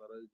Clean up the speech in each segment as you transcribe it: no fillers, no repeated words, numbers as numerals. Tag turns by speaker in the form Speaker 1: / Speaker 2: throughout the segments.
Speaker 1: para el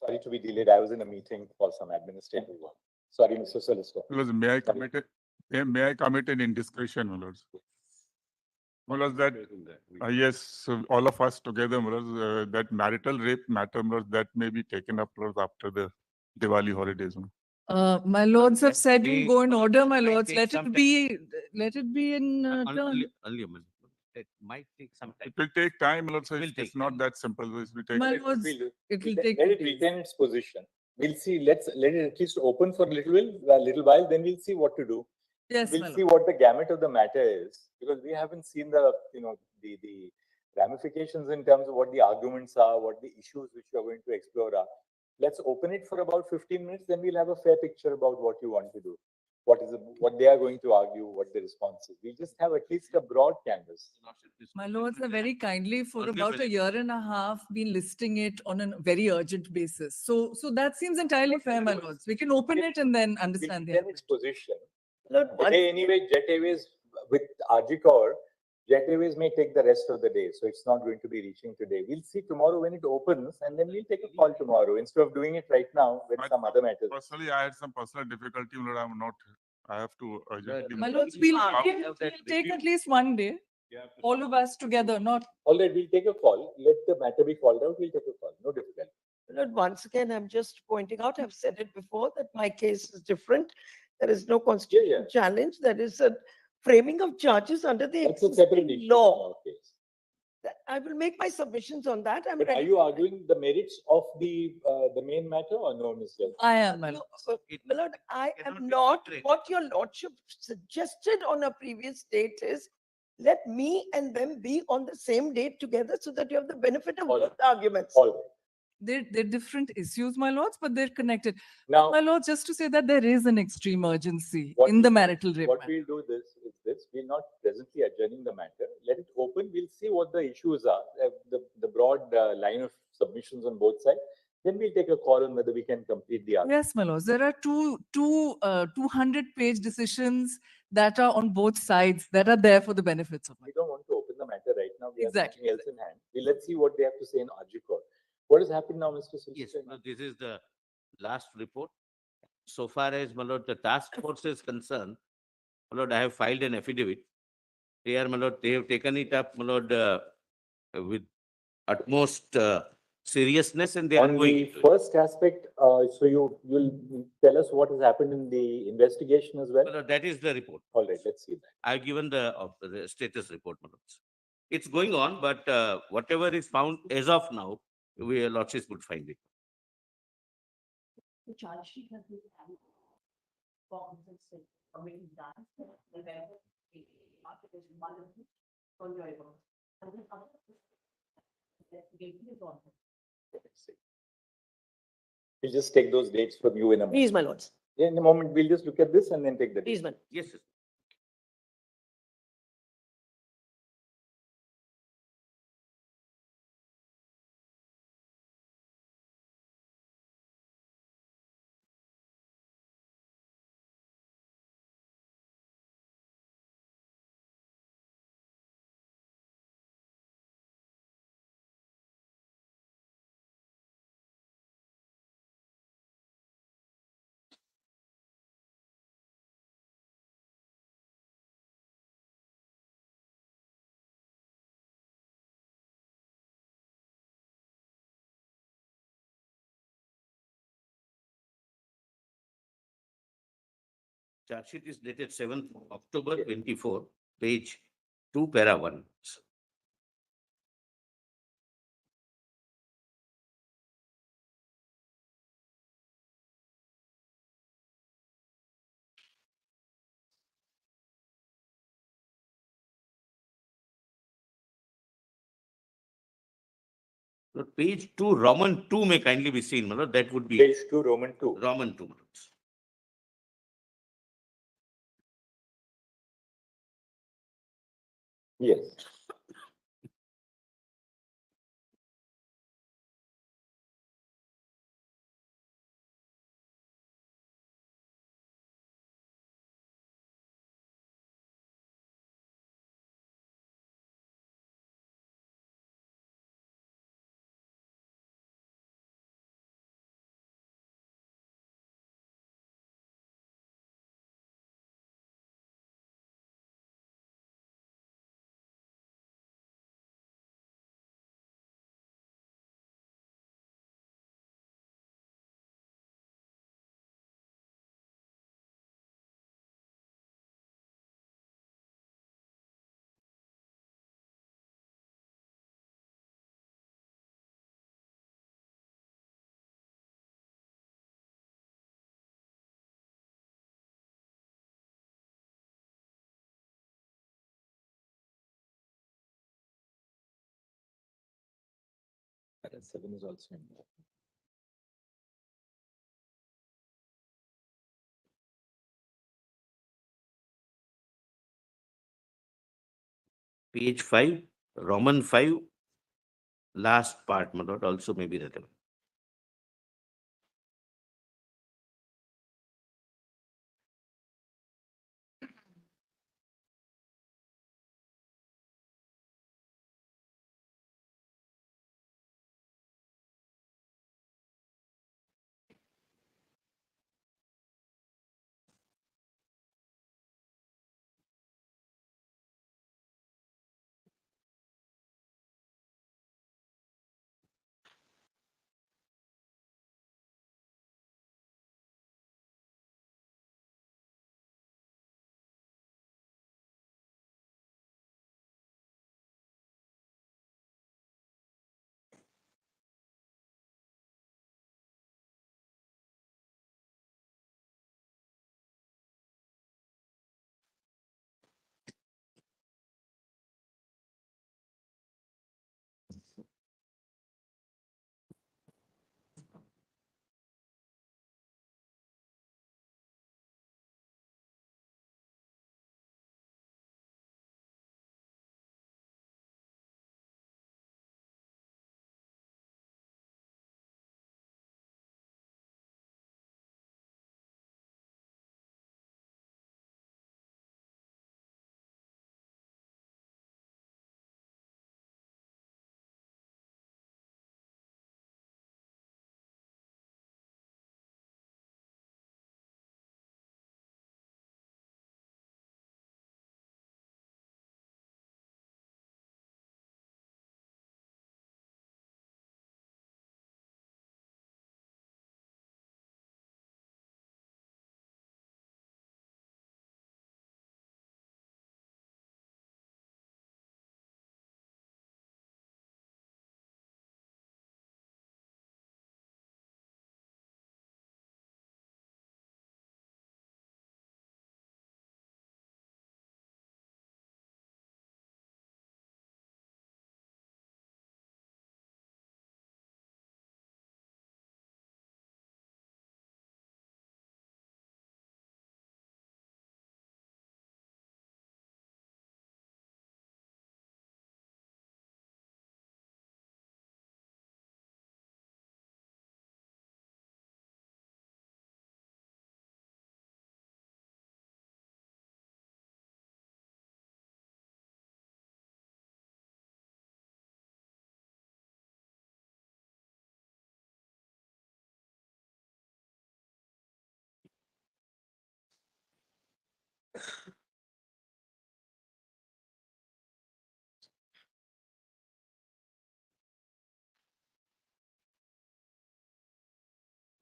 Speaker 1: Sorry to be delayed. I was in a meeting for some administrative work. Sorry, Mr. Solicitor.
Speaker 2: Because may I commit an indiscretion, my lords? My lords, that yes, so all of us together, my lords, that marital rape matter, my lords, that may be taken up, my lords, after the Diwali holidays. My lords.
Speaker 3: My lords have said
Speaker 4: We-
Speaker 3: we'll go in order, my
Speaker 4: might
Speaker 3: lords.
Speaker 4: take
Speaker 3: Let
Speaker 4: some
Speaker 3: it be, let it be in turn.
Speaker 4: Only a minute. It might take some time.
Speaker 2: It will take time, my lords, so
Speaker 4: Will
Speaker 2: it's
Speaker 4: take
Speaker 2: not
Speaker 4: time.
Speaker 2: that simple. It will take.
Speaker 3: My
Speaker 1: Let it
Speaker 3: lords,
Speaker 1: be-
Speaker 3: it will
Speaker 1: let-
Speaker 3: take
Speaker 1: Let it
Speaker 3: days.
Speaker 1: retain its position. We'll see. Let it at least open for a little while. Then we'll see what to do.
Speaker 3: Yes, my
Speaker 1: We'll
Speaker 3: lord.
Speaker 1: see what the gamut of the matter is, because we haven't seen the ramifications in terms of what the arguments are, what the issues which we are going to explore are. Let's open it for about 15 minutes, then we'll have a fair picture about what you want to do, what they are going to argue, what the response is. We just have at least a broad canvas.
Speaker 3: My lords have very kindly for
Speaker 4: Only a
Speaker 3: about a
Speaker 4: minute.
Speaker 3: year and a half been listing it on a very urgent basis. So that seems entirely fair, my lords. We can open it and then
Speaker 1: We'll
Speaker 3: understand the
Speaker 1: retain its
Speaker 3: argument.
Speaker 1: position.
Speaker 5: Lord,
Speaker 1: Today, anyway, Jet Airways with Arjikor, Jet Airways may take the rest of the day, so it's not going to be reaching today. We'll see tomorrow when it opens, and then we'll take a call tomorrow instead of doing it right now with some other matters.
Speaker 2: Personally, I had some personal difficulty, my lord. I'm not. I have to urgently.
Speaker 3: My lords, we'll
Speaker 4: How-
Speaker 3: take at least one day, all of us together, not.
Speaker 1: All right, we'll take a call. Let the matter be called out. We'll take a call. No difficulty.
Speaker 5: Lord, once again, I'm just pointing out, I've said it before, that my case is different. There is no constitutional challenge. There is a framing of charges under the
Speaker 1: That's a separate
Speaker 5: existing
Speaker 1: issue.
Speaker 5: law.
Speaker 1: in our case.
Speaker 5: I will make my submissions on that. I'm
Speaker 1: But are
Speaker 5: ready.
Speaker 1: you arguing the merits of the main matter or no, Ms. Jal?
Speaker 3: I am, my
Speaker 5: No,
Speaker 3: lord.
Speaker 5: My lord, I
Speaker 4: cannot
Speaker 5: am
Speaker 4: be
Speaker 5: not,
Speaker 4: separate.
Speaker 5: what your lordship suggested on a previous date is, let me and them be on the same date together so that you have the benefit of
Speaker 1: All
Speaker 5: both
Speaker 1: right.
Speaker 5: arguments.
Speaker 1: All right.
Speaker 3: They're different issues, my lords, but they're connected.
Speaker 1: Now,
Speaker 3: My lords, just to say that there is an extreme urgency
Speaker 1: What
Speaker 3: in
Speaker 1: we-
Speaker 3: the marital rape
Speaker 1: what
Speaker 3: matter.
Speaker 1: we'll do this, we're not presently adjourning the matter. Let it open. We'll see what the issues are, the broad line of submissions on both sides. Then we'll take a call on whether we can complete the argument.
Speaker 3: Yes, my lords. There are two 200-page decisions that are on both sides that are there for the benefits of my.
Speaker 1: We don't want to open the matter right now. We
Speaker 3: Exactly,
Speaker 1: have something else in hand. Let's see what they have to say in Arjikor. What has happened now, Mr.
Speaker 4: Yes,
Speaker 1: Solicitor?
Speaker 4: no, this is the last report. So far as, my lord, the task force is concerned, my lord, I have filed an affidavit. Here, my lord, they have taken it up, my lord, with utmost seriousness, and they are
Speaker 1: On
Speaker 4: going.
Speaker 1: the
Speaker 4: into it.
Speaker 1: first aspect, so you'll tell us what has happened in the investigation as well?
Speaker 4: My lord, that is the report.
Speaker 1: All right, let's see that.
Speaker 4: I've given the status report, my lords. It's going on, but whatever is found as of now, we lordships would find it.
Speaker 6: The charge sheet has been added. Forms and stuff already done. November, application one of which enjoyable. And then other. Investigation is on.
Speaker 1: Let's see. We'll just take those dates from you in a moment.
Speaker 5: Please, my lords.
Speaker 1: In a moment, we'll just look at this and then take the.
Speaker 5: Please, my.
Speaker 4: Yes, sir. Charge sheet is dated 7th October 24, page 2, para 1. So page 2, Roman 2 may kindly be seen, my lord. That would be
Speaker 1: Page 2, Roman 2.
Speaker 4: Roman 2, my lords.
Speaker 1: Yes. 7 is also in there.
Speaker 4: Page 5, Roman 5, last part, my lord, also may be relevant.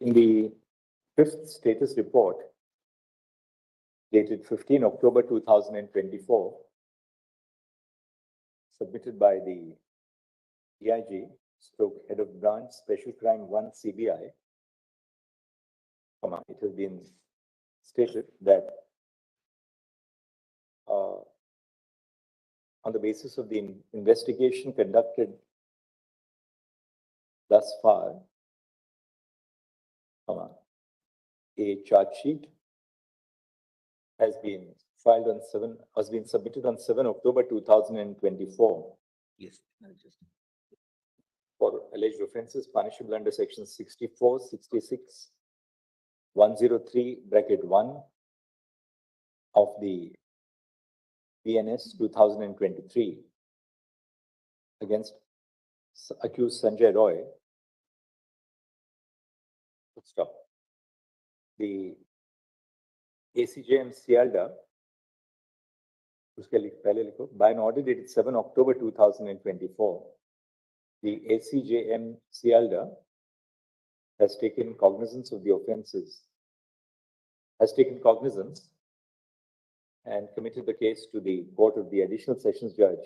Speaker 1: In the fifth status report, dated 15 October 2024, submitted by the DIG, stroke head of branch, Special Crime 1 CBI, it has been stated that on the basis of the investigation conducted thus far, a charge sheet has been submitted on 7 October 2024
Speaker 4: Yes.
Speaker 1: for alleged offences punishable under section 64, 66, 103 bracket 1 of the BNS 2023 against accused Sanjay Roy. Stop. The ACJM Sialda, by an order dated 7 October 2024, the ACJM Sialda has taken cognizance of the offences, and committed the case to the court of the Additional Sessions Judge,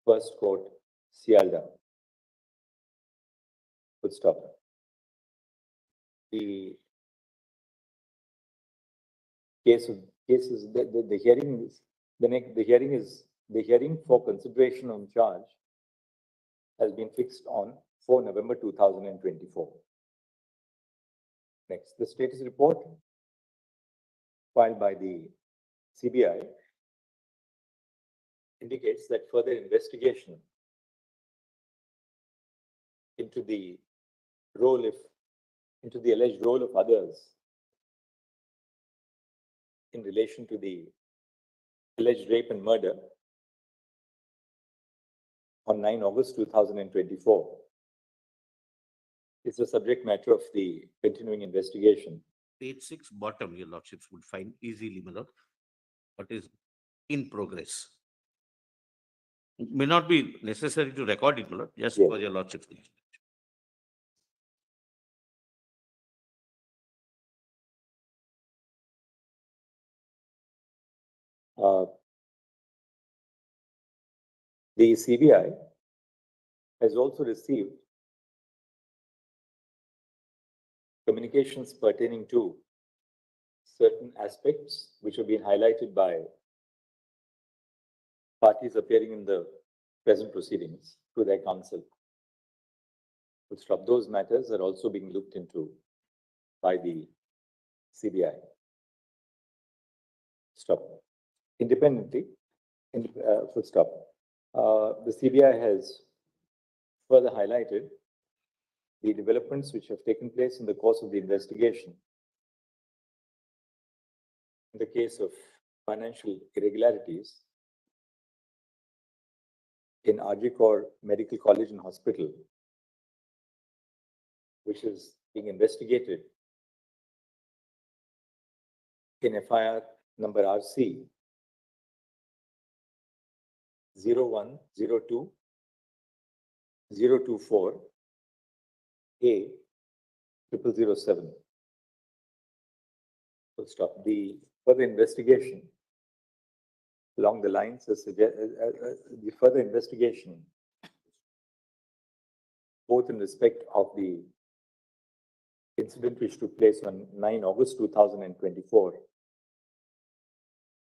Speaker 1: First Court, Sialda. Good stop. The hearing for consideration on charge has been fixed on 4 November 2024. Next, the status report filed by the CBI indicates that further investigation into the alleged role of others in relation to the alleged rape and murder on 9 August 2024 is the subject matter of the continuing investigation.
Speaker 4: Page 6 bottom, your lordships would find easily, my lord, what is in progress. It may not be necessary to record it, my lord, just
Speaker 1: Yes.
Speaker 4: for your lordships.
Speaker 1: The CBI has also received communications pertaining to certain aspects which have been highlighted by parties appearing in the present proceedings to their counsel. Those matters are also being looked into by the CBI. Independently, full stop. The CBI has further highlighted the developments which have taken place in the course of the investigation in the case of financial irregularities in Arjikor Medical College and Hospital, which is being investigated in FIR number RC 0102 024 A 0007. Full stop. The further investigation along the lines of the further investigation, both in respect of the incident which took place on 9 August 2024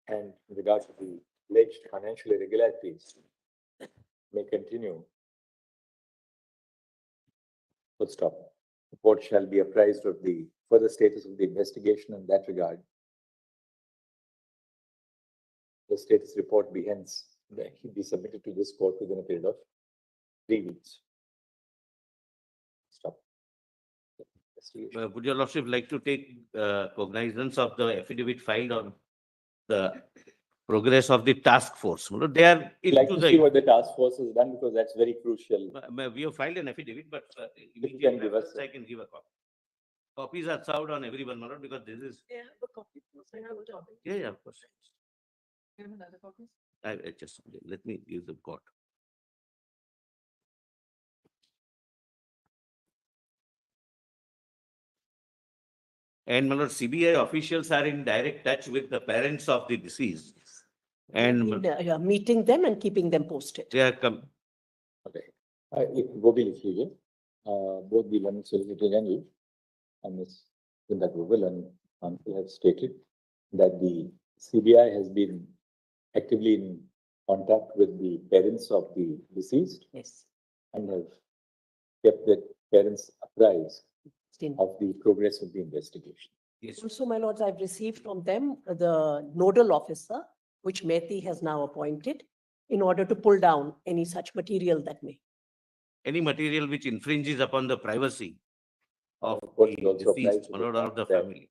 Speaker 1: and in regard to the alleged financial irregularities, may continue. Full stop. The court shall be apprised of the further status of the investigation in that regard. The status report be hence be submitted to this court within a period of 3 weeks. Stop.
Speaker 4: Would your lordship like to take cognizance of the affidavit filed on the progress of the task force? They are
Speaker 1: I'd like
Speaker 4: into
Speaker 1: to see
Speaker 4: the.
Speaker 1: what the task force has done because that's very crucial.
Speaker 4: We have filed an affidavit, but
Speaker 1: you can
Speaker 4: immediate
Speaker 1: give us,
Speaker 4: reference, I can give a copy. Copies are served on everyone, my lord, because this is.
Speaker 5: They have a copy. I have a copy.
Speaker 4: Yeah, of course.
Speaker 3: Do you have another copy?
Speaker 4: I just let me use the court. And my lord, CBI officials are in direct touch with the parents of the deceased. And
Speaker 7: Yeah, meeting them and keeping them posted.
Speaker 4: they are
Speaker 1: Okay. Gobi लिखिए, both the London Solicitor General and Ms. Linda Gobil and counsel have stated that the CBI has been actively in contact with the parents of the deceased
Speaker 7: Yes.
Speaker 1: and have kept the parents apprised
Speaker 7: Still.
Speaker 1: of the progress of the investigation.
Speaker 4: yes.
Speaker 7: Also, my lords, I've received from them the nodal officer, which Mehti has now appointed, in order to pull down any such material that may.
Speaker 4: Any material which infringes upon the privacy of
Speaker 1: Of course,
Speaker 4: the
Speaker 1: it also applies
Speaker 4: deceased,
Speaker 1: to
Speaker 4: my
Speaker 1: the
Speaker 4: lord, or
Speaker 1: fact
Speaker 4: the
Speaker 1: that,
Speaker 4: family.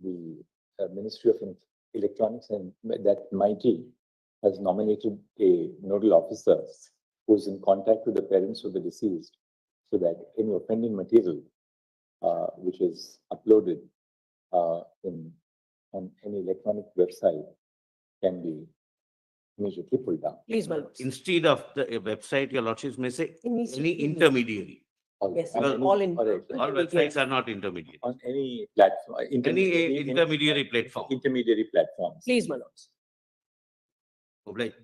Speaker 1: The Ministry of Electronics and that MIT has nominated a nodal officer who's in contact with the parents of the deceased so that any offending material which is uploaded on any electronic website can be immediately pulled down.
Speaker 7: Please, my lords.
Speaker 4: Instead of the website, your lordships may say any intermediary.
Speaker 7: Yes,
Speaker 1: On any-
Speaker 7: all in.
Speaker 1: all right.
Speaker 4: All websites are not intermediary.
Speaker 1: On any platform.
Speaker 4: Any intermediary platform.
Speaker 1: Intermediary platforms.
Speaker 7: Please, my lords.
Speaker 4: Obliged.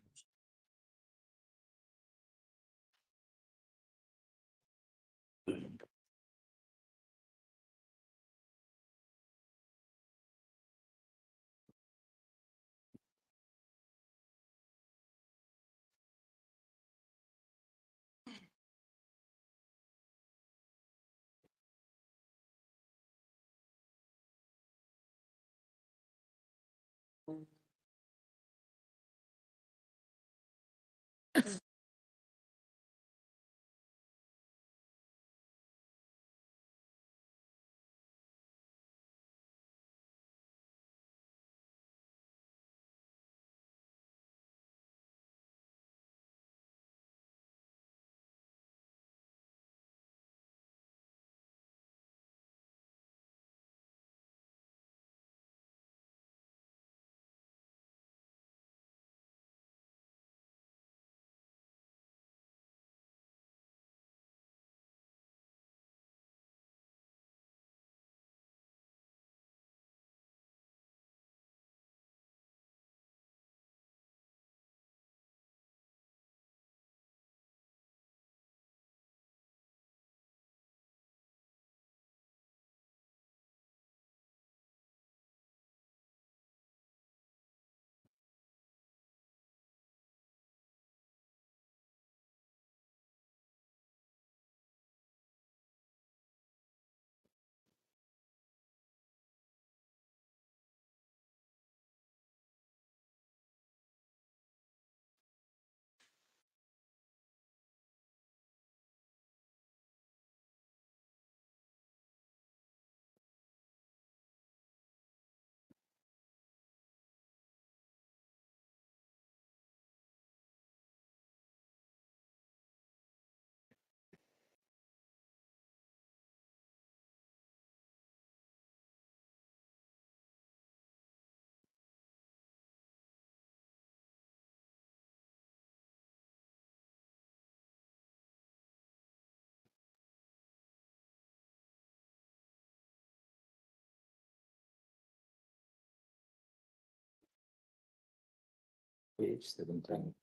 Speaker 1: Page 17.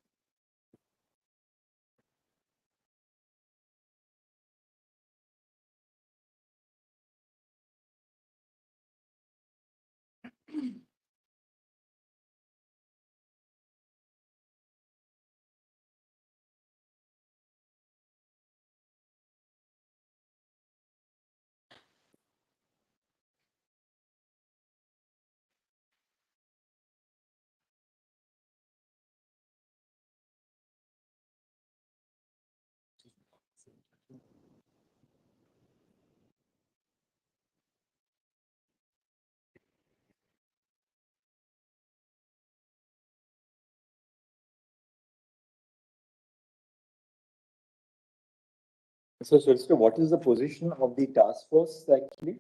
Speaker 1: So, Solicitor, what is the position of the task force actually?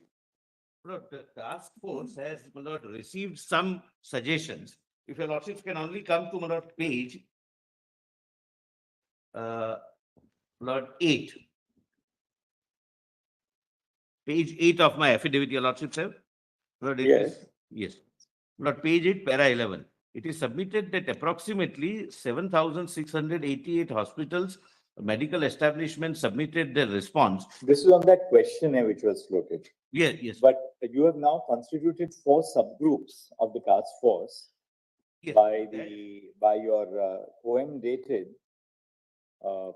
Speaker 4: Look, the task force has, my lord, received some suggestions. If your lordships can only come to, my lord, page Lord 8. Page 8 of my affidavit, your lordships have? Lord, it is- Yes. Lord, page 8, para 11. It is submitted that approximately 7,688 hospitals, medical establishments submitted their response.
Speaker 1: This is on that questionnaire which was floated.
Speaker 4: Yes, yes.
Speaker 1: But you have now constituted 4 subgroups of the task force
Speaker 4: Yes,
Speaker 1: by
Speaker 4: that-
Speaker 1: by your OM dated uh,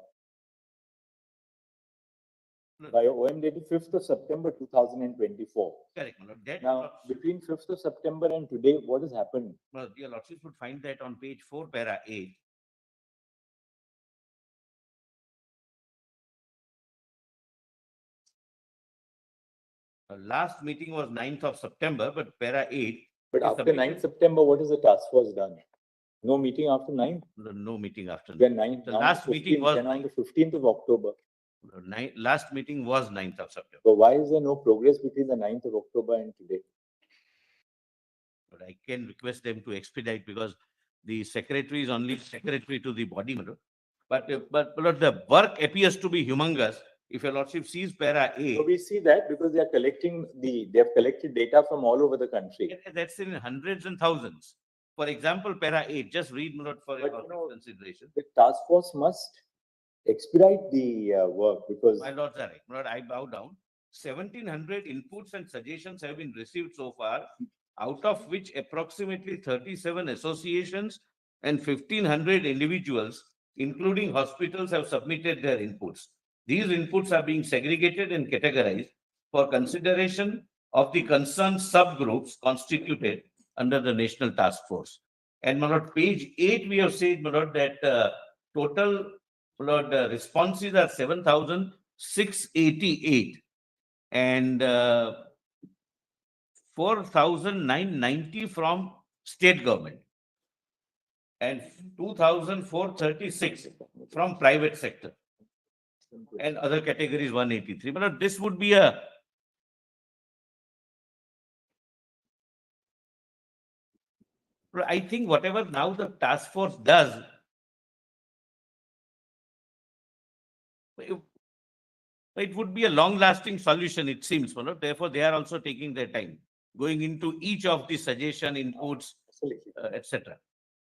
Speaker 1: by your OM dated 5th of September 2024.
Speaker 4: Correct, my lord. That,
Speaker 1: Now, between 5th of September and today, what has happened?
Speaker 4: well, your lordships would find that on page 4, para 8. Last meeting was 9th of September, but para 8.
Speaker 1: But
Speaker 4: is
Speaker 1: after
Speaker 4: submitted-
Speaker 1: 9th September, what has the task force done? No meeting after 9th?
Speaker 4: No meeting after.
Speaker 1: Then 9th.
Speaker 4: The
Speaker 1: now
Speaker 4: last meeting
Speaker 1: 15th,
Speaker 4: was
Speaker 1: then on the 15th of October.
Speaker 4: Last meeting was 9th of September.
Speaker 1: So why is there no progress between the 9th of October and today?
Speaker 4: But I can request them to expedite because the secretary is only secretary to the body. My lord. But the work appears to be humongous. If your lordship sees para A,
Speaker 1: So we see that because they have collected data from all over the country.
Speaker 4: that's in hundreds and thousands. For example, para 8, just read, my lord, for
Speaker 1: But,
Speaker 4: your
Speaker 1: you know,
Speaker 4: consideration.
Speaker 1: The task force must expedite the work because
Speaker 4: My lords are right. My lord, I bow down. 1,700 inputs and suggestions have been received so far, out of which approximately 37 associations and 1,500 individuals, including hospitals, have submitted their inputs. These inputs are being segregated and categorized for consideration of the concerned subgroups constituted under the National Task Force. And my lord, page 8, we have said, my lord, that total my lord, responses are 7,688 and 4,990 from state government and 2,436 from private sector and other categories 183. But this would be a I think whatever now the task force does, it would be a long-lasting solution, it seems. Therefore, they are also taking their time, going into each of the suggestion inputs, etc.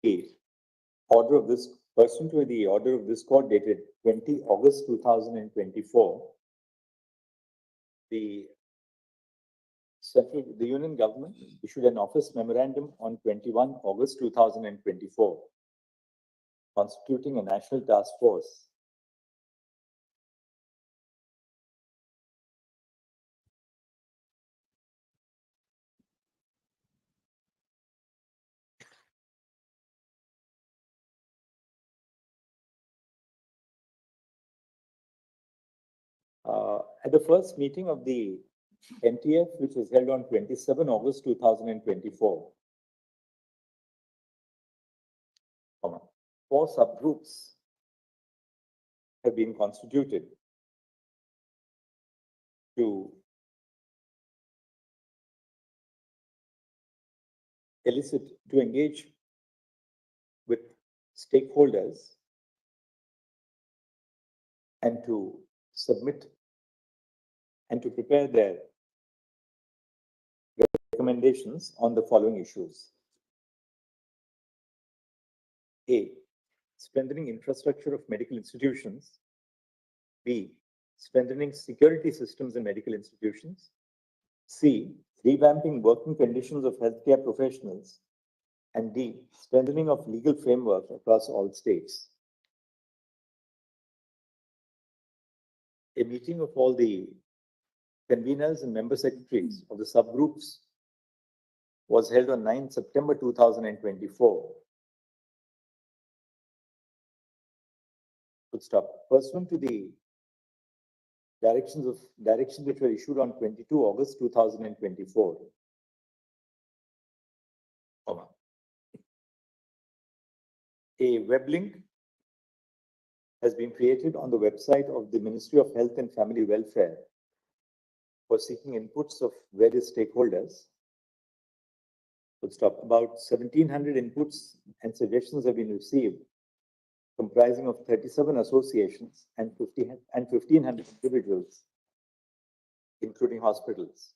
Speaker 1: The order of this, pursuant to the order of this court dated 20 August 2024, the Union government issued an office memorandum on 21 August 2024, constituting a national task force at the first meeting of the NTF, which was held on 27 August 2024. 4 subgroups have been constituted to engage with stakeholders and to submit and to prepare their recommendations on the following issues. A, strengthening infrastructure of medical institutions. B, strengthening security systems in medical institutions. C, revamping working conditions of healthcare professionals. And D, strengthening of legal framework across all states. A meeting of all the conveners and member secretaries of the subgroups was held on 9 September 2024. Pursuant to the directions which were issued on 22 August 2024. A web link has been created on the website of the Ministry of Health and Family Welfare for seeking inputs of various stakeholders. About 1,700 inputs and suggestions have been received, comprising of 37 associations and 1,500 individuals, including hospitals.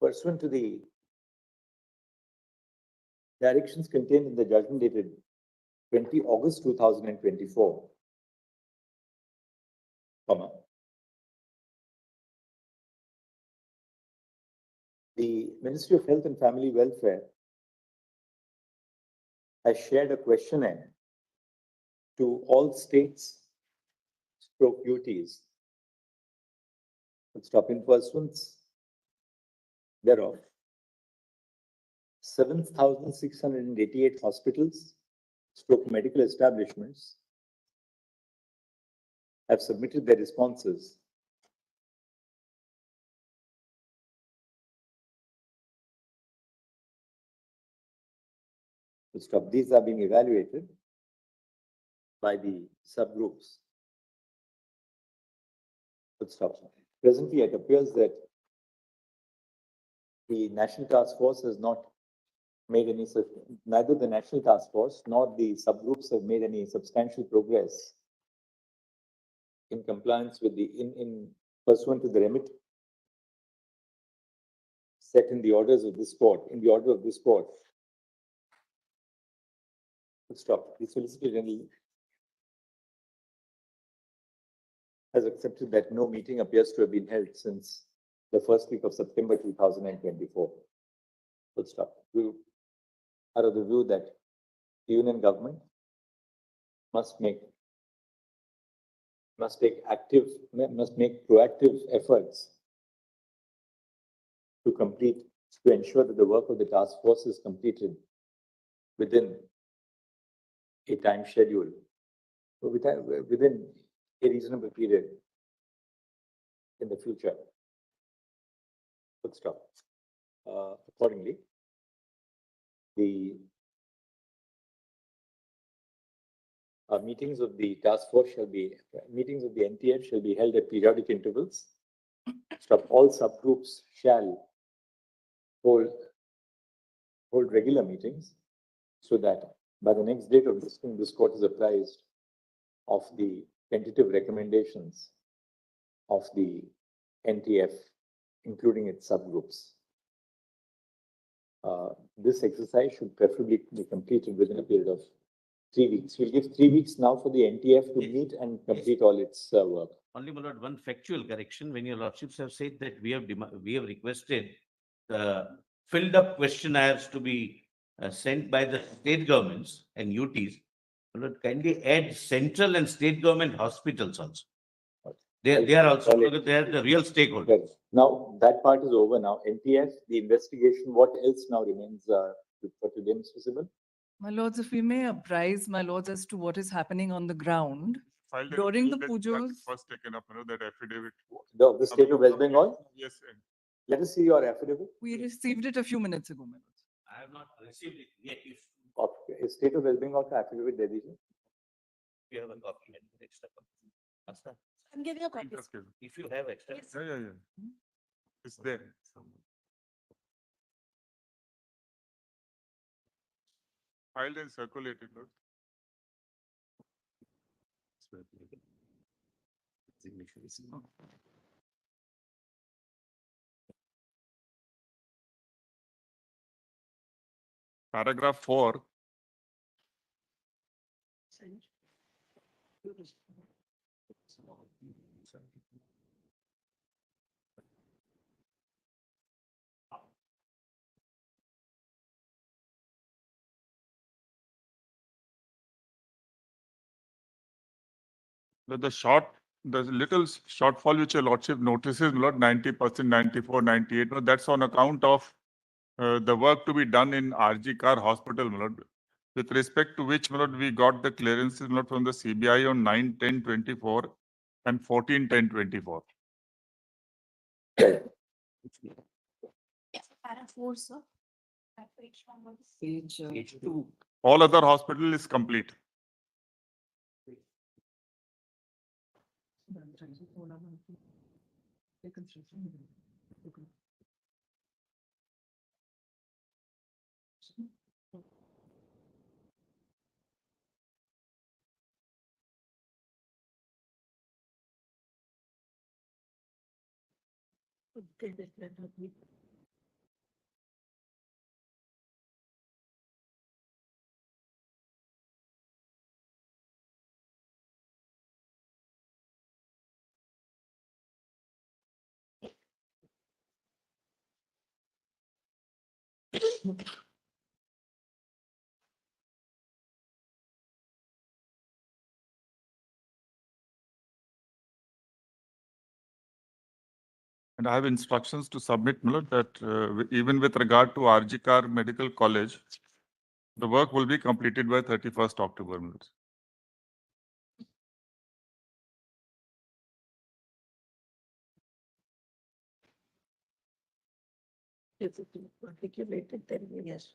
Speaker 1: Pursuant to the directions contained in the judgment dated 20 August 2024, the Ministry of Health and Family Welfare has shared a questionnaire to all states stroke UTs. In pursuance thereof, 7,688 hospitals stroke medical establishments have submitted their responses. These are being evaluated by the subgroups. Presently, it appears that the National Task Force has not made any, neither the National Task Force nor the subgroups have made any substantial progress in compliance with the, in pursuant to the remit set in the orders of this court, in the order of this court. The Solicitor General has accepted that no meeting appears to have been held since the first week of September 2024. We are of the view that the Union government must make proactive efforts to ensure that the work of the task force is completed within a time schedule, within a reasonable period in the future. Full stop. Accordingly, the meetings of the task force meetings of the NTF shall be held at periodic intervals. Stop. All subgroups shall hold regular meetings, so that by the next date of this court is apprised of the tentative recommendations of the NTF, including its subgroups. This exercise should preferably be completed within a period of 3 weeks. We'll give 3 weeks now for the NTF to meet and complete all its work.
Speaker 4: Only, my lord, one factual correction. When your lordships have said that we have requested the filled up questionnaires to be sent by the state governments and UTs, my lord, kindly add central and state government hospitals also. They are also, they are the real stakeholders.
Speaker 1: Right. Now, that part is over now. NTF, the investigation, what else now remains for today, Mr. Sibbal?
Speaker 3: My lords, if we may apprise my lords as to what is happening on the ground.
Speaker 2: Filed an
Speaker 3: During the
Speaker 2: appeal that
Speaker 3: pujas-
Speaker 2: first taken up, that affidavit.
Speaker 1: The state of West Bengal?
Speaker 2: Yes, and
Speaker 1: Let us see your affidavit.
Speaker 3: We received it a few minutes ago, my lords.
Speaker 4: I have not received it yet. If
Speaker 1: Of state of West Bengal का affidavit दे दीजिए.
Speaker 4: you have a copy, extra copy. Asta,
Speaker 7: I'm giving a copy.
Speaker 2: just give-
Speaker 4: if you have extra.
Speaker 2: yeah. It's there. Filed and circulated, Lord. Paragraph 4. The little shortfall which your lordship notices, Lord, 90%, 94, 98, no, that's on account of the work to be done in RG Car Hospital, my lord, with respect to which, my lord, we got the clearances, my lord, from the CBI on 9/10/24 and 14/10/24.
Speaker 6: Para 4, sir. At page 1.
Speaker 3: Page 2.
Speaker 2: All other hospital is complete. And I have instructions to submit, my lord, that even with regard to RG Car Medical College, the work will be completed by 31st October, my lord.
Speaker 5: If it is articulated, then yes.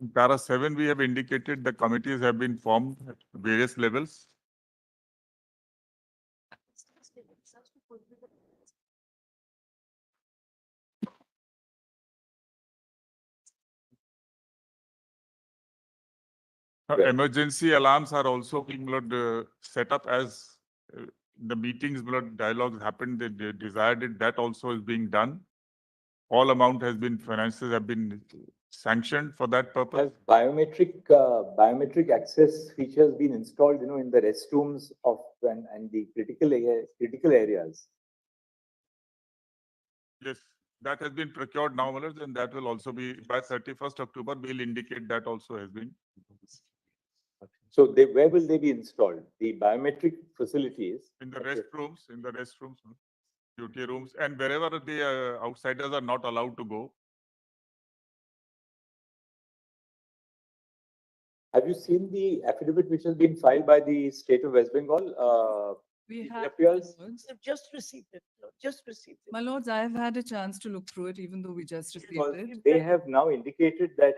Speaker 2: In para 7, we have indicated the committees have been formed at various levels.
Speaker 1: Right.
Speaker 2: Emergency alarms are also being set up as the meetings, dialogues happened, they desired it, that also is being done. All amount has been, finances have been sanctioned for that purpose.
Speaker 1: Has biometric access features been installed, in the restrooms of and the critical areas?
Speaker 2: Yes, that has been procured now, and that will also be by 31st October, we'll indicate that also has been.
Speaker 1: So where will they be installed? The biometric facilities?
Speaker 2: In the restrooms, duty rooms, and wherever the outsiders are not allowed to go.
Speaker 1: Have you seen the affidavit which has been filed by the state of West Bengal?
Speaker 3: We
Speaker 1: It
Speaker 3: have,
Speaker 1: appears-
Speaker 3: my lords.
Speaker 5: I've just received it, no, just received it.
Speaker 3: My lords, I have had a chance to look through it, even though we just received
Speaker 1: Because
Speaker 3: it.
Speaker 1: they have now indicated that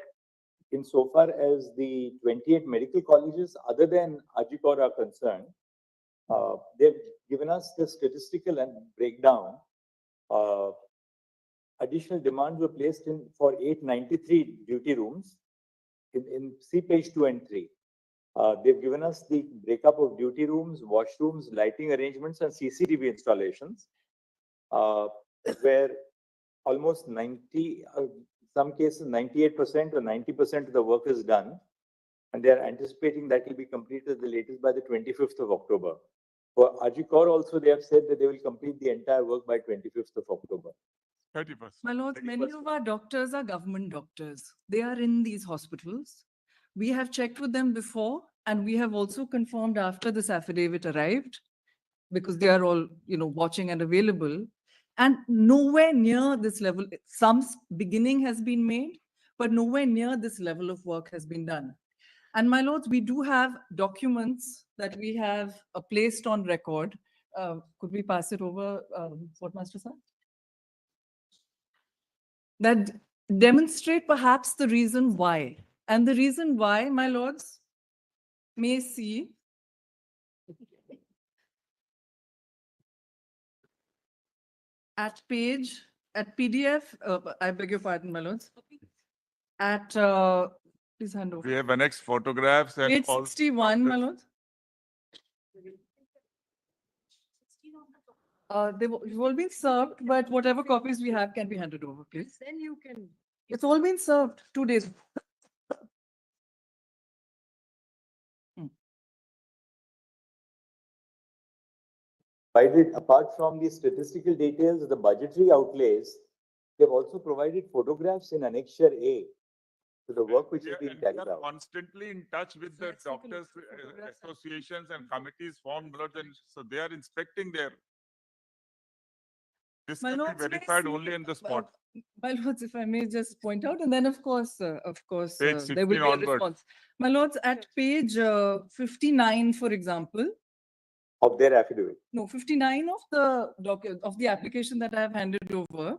Speaker 1: insofar as the 28 medical colleges other than Ajikor are concerned, they've given us the statistical and breakdown. Additional demands were placed in for 893 duty rooms in see page 2 and 3. They've given us the breakup of duty rooms, washrooms, lighting arrangements, and CCTV installations, where almost 90, some cases 98% or 90% of the work is done. And they are anticipating that will be completed the latest by the 25th of October. For Ajikor also, they have said that they will complete the entire work by 25th of October.
Speaker 2: 31st.
Speaker 3: My lords, many
Speaker 1: 31st.
Speaker 3: of our doctors are government doctors. They are in these hospitals. We have checked with them before, and we have also confirmed after this affidavit arrived, because they are all, watching and available. And nowhere near this level, some beginning has been made, but nowhere near this level of work has been done. And my lords, we do have documents that we have placed on record. Could we pass it over, what Master Sir? That demonstrate perhaps the reason why. And the reason why, my lords, may see at PDF, I beg your pardon, my lords, at, please hand over.
Speaker 2: We have annexed photographs and
Speaker 3: Page
Speaker 2: all.
Speaker 3: 61, my lords. They've all been served, but whatever copies we have can be handed over, please.
Speaker 5: Then you can.
Speaker 3: It's all been served 2 days.
Speaker 1: Apart from the statistical details, the budgetary outlays, they've also provided photographs in Annexure A to the work which is being
Speaker 2: We
Speaker 1: carried
Speaker 2: are
Speaker 1: out.
Speaker 2: constantly in touch with the
Speaker 3: Let's take a look
Speaker 2: doctors
Speaker 3: at the photographs.
Speaker 2: associations and committees formed, and so they are inspecting their. This
Speaker 3: My
Speaker 2: can be
Speaker 3: lords, may I
Speaker 2: verified
Speaker 3: see-
Speaker 2: only in the spot.
Speaker 3: My lords, if I may just point out, and then of course,
Speaker 2: Page
Speaker 3: there will
Speaker 2: 16
Speaker 3: be a
Speaker 2: onwards.
Speaker 3: response. My lords, at page 59, for example,
Speaker 1: Of their affidavit.
Speaker 3: no, 59 of the application that I have handed over.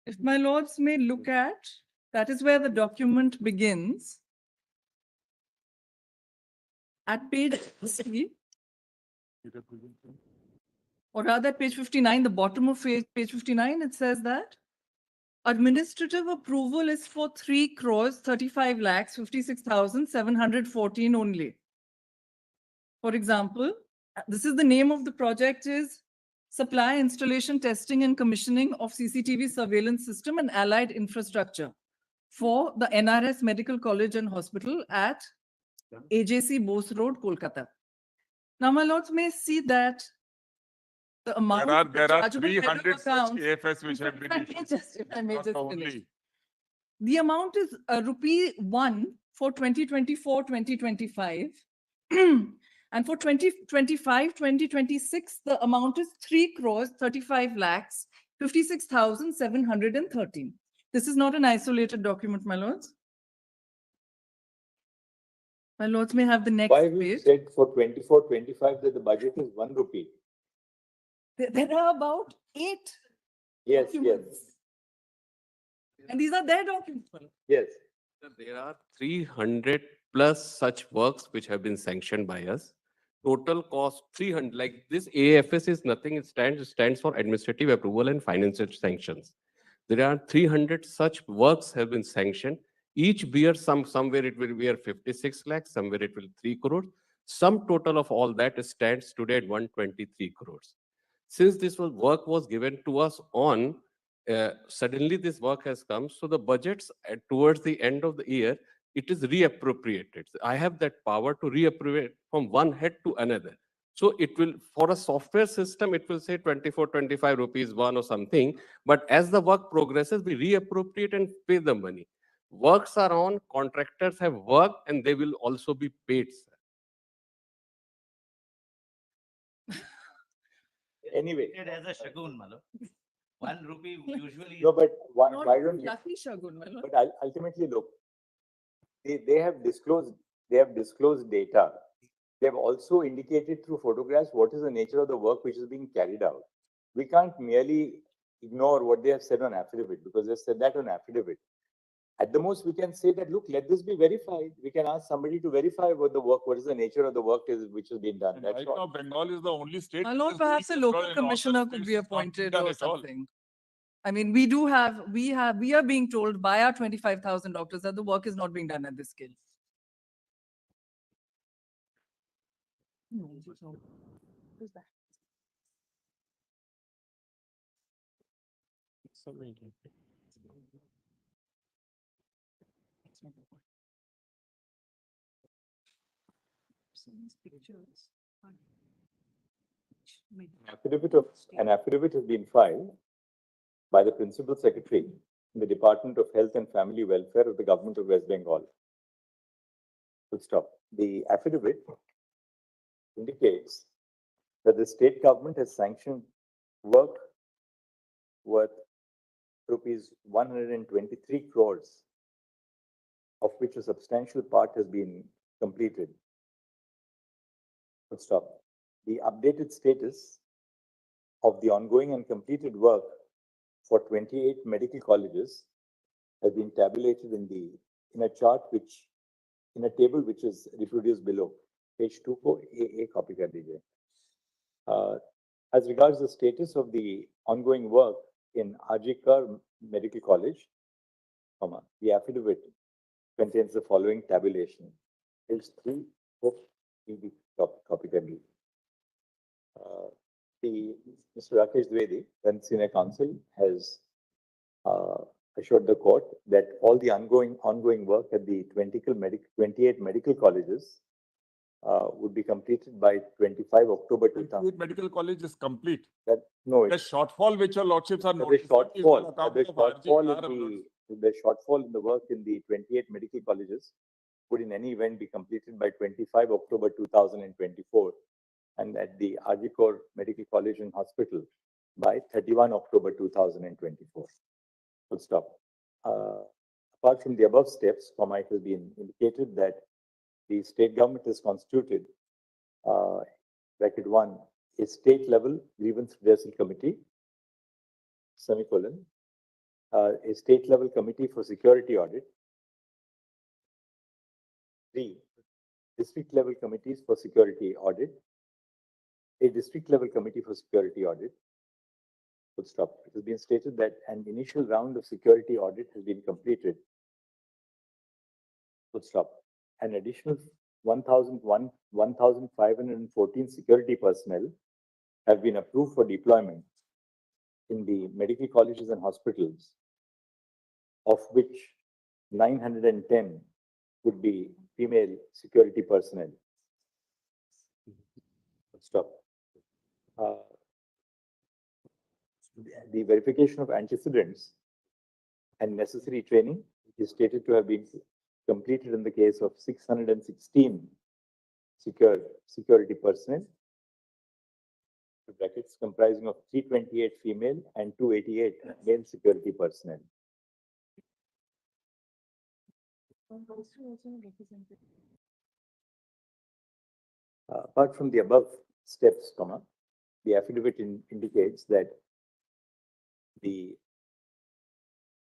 Speaker 3: If my lords may look at, that is where the document begins. At page 60, or rather at page 59, the bottom of page 59, it says that administrative approval is for 3 crores 35 lakhs 56,714 only. For example, this is the name of the project is Supply, Installation, Testing and Commissioning of CCTV Surveillance System and Allied Infrastructure for the NRS Medical College and Hospital at AJC Bose Road, Kolkata. Now, my lords may see that the amount.
Speaker 2: There are
Speaker 3: chargeable head of
Speaker 2: 300 such
Speaker 3: accounts-
Speaker 2: AFS which have been.
Speaker 3: If I may
Speaker 2: Not
Speaker 3: just
Speaker 2: only.
Speaker 3: finish. The amount is rupee 1 for 2024-2025. And for 2025-2026, the amount is 3 crores 35 lakhs 56,713. This is not an isolated document, my lords. My lords may have the next
Speaker 1: Why we
Speaker 3: page.
Speaker 1: said for 24-25 that the budget is 1 rupee?
Speaker 3: There are about 8
Speaker 1: Yes, yes,
Speaker 3: documents. And these are their documents.
Speaker 1: yes.
Speaker 8: There are 300 plus such works which have been sanctioned by us. Total cost 300, like this AFS is nothing, it stands for Administrative Approval and Financial Sanctions. There are 300 such works have been sanctioned. Each bear somewhere it will bear 56 lakhs, somewhere it will 3 crores. Sum total of all that stands today at 123 crores. Since this work was given to us on suddenly this work has come, so the budgets towards the end of the year, it is reappropriated. I have that power to reappropriate from one head to another. So it will, for a software system, it will say 24, 25 rupees one or something. But as the work progresses, we reappropriate and pay the money. Works are on, contractors have worked, and they will also be paid, sir.
Speaker 1: Anyway,
Speaker 4: It as a shagun, Malo. 1 rupee usually.
Speaker 1: no, but why
Speaker 3: Not
Speaker 1: don't you?
Speaker 3: lucky Shagun, my lord.
Speaker 1: But ultimately, look, they have disclosed data. They have also indicated through photographs what is the nature of the work which is being carried out. We can't merely ignore what they have said on affidavit because they said that on affidavit. At the most, we can say that, look, let this be verified. We can ask somebody to verify what is the nature of the work which is being done.
Speaker 2: And
Speaker 1: That's
Speaker 2: right
Speaker 1: all.
Speaker 2: now, Bengal is the only state.
Speaker 3: My
Speaker 2: which
Speaker 3: lord,
Speaker 2: is
Speaker 3: perhaps a
Speaker 2: doing
Speaker 3: local
Speaker 2: this, in all the
Speaker 3: commissioner could
Speaker 2: states
Speaker 3: be
Speaker 2: it's not being
Speaker 3: appointed
Speaker 2: done
Speaker 3: or
Speaker 2: at all.
Speaker 3: something. I mean, we are being told by our 25,000 doctors that the work is not being done at this scale. Who's that?
Speaker 1: An affidavit has been filed by the Principal Secretary in the Department of Health and Family Welfare of the Government of West Bengal. Full stop. The affidavit indicates that the state government has sanctioned work worth rupees 123 crores, of which a substantial part has been completed. Full stop. The updated status of the ongoing and completed work for 28 medical colleges has been tabulated in a chart in a table which is reproduced below. Page 2 को A copy कर दीजिए. As regards the status of the ongoing work in Ajikar Medical College, the affidavit contains the following tabulation. Page 3 को copy कर लीजिए. Mr. Rakesh Dwivedi, then senior counsel, has assured the court that all the ongoing work at the 28 medical colleges would be completed by 25 October 2000.
Speaker 2: Medical college is complete.
Speaker 1: No,
Speaker 2: The shortfall which your lordships are
Speaker 1: the
Speaker 2: noticing is
Speaker 1: shortfall,
Speaker 2: on account
Speaker 1: the
Speaker 2: of
Speaker 1: shortfall
Speaker 2: RGR.
Speaker 1: the shortfall in the work in the 28 medical colleges would in any event be completed by 25 October 2024 and at the Ajikar Medical College and Hospital by 31 October 2024. Full stop. Apart from the above steps, it has been indicated that the state government has constituted, bracket 1, a state-level grievance redressal committee, semicolon, a state-level committee for security audit, 3, district-level committees for security audit, a district-level committee for security audit. Full stop. It has been stated that an initial round of security audit has been completed. Full stop. An additional 1,514 security personnel have been approved for deployment in the medical colleges and hospitals, of which 910 would be female security personnel. Full stop. The verification of antecedents and necessary training is stated to have been completed in the case of 616 security personnel, brackets comprising of 328 female and 288 male security personnel. Apart from the above steps, the affidavit indicates that the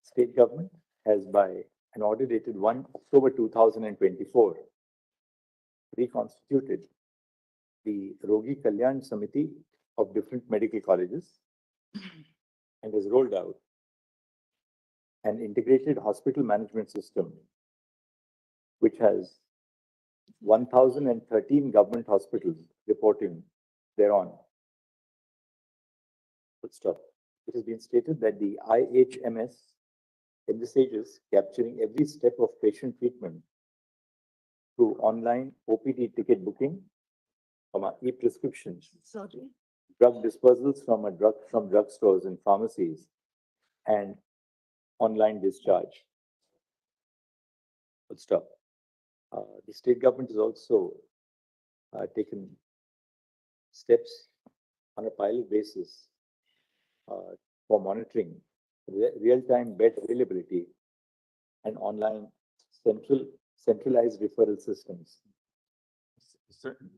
Speaker 1: state government has, by an order dated 1 October 2024, reconstituted the Rogi Kalyan Samiti of different medical colleges and has rolled out an integrated hospital management system which has 1,013 government hospitals reporting thereon. Full stop. It has been stated that the IHMS envisages capturing every step of patient treatment through online OPD ticket booking, e-prescriptions,
Speaker 5: Sorry.
Speaker 1: drug dispersals from drugstores and pharmacies, and online discharge. Full stop. The state government has also taken steps on a pilot basis for monitoring real-time bed availability and online centralized referral systems.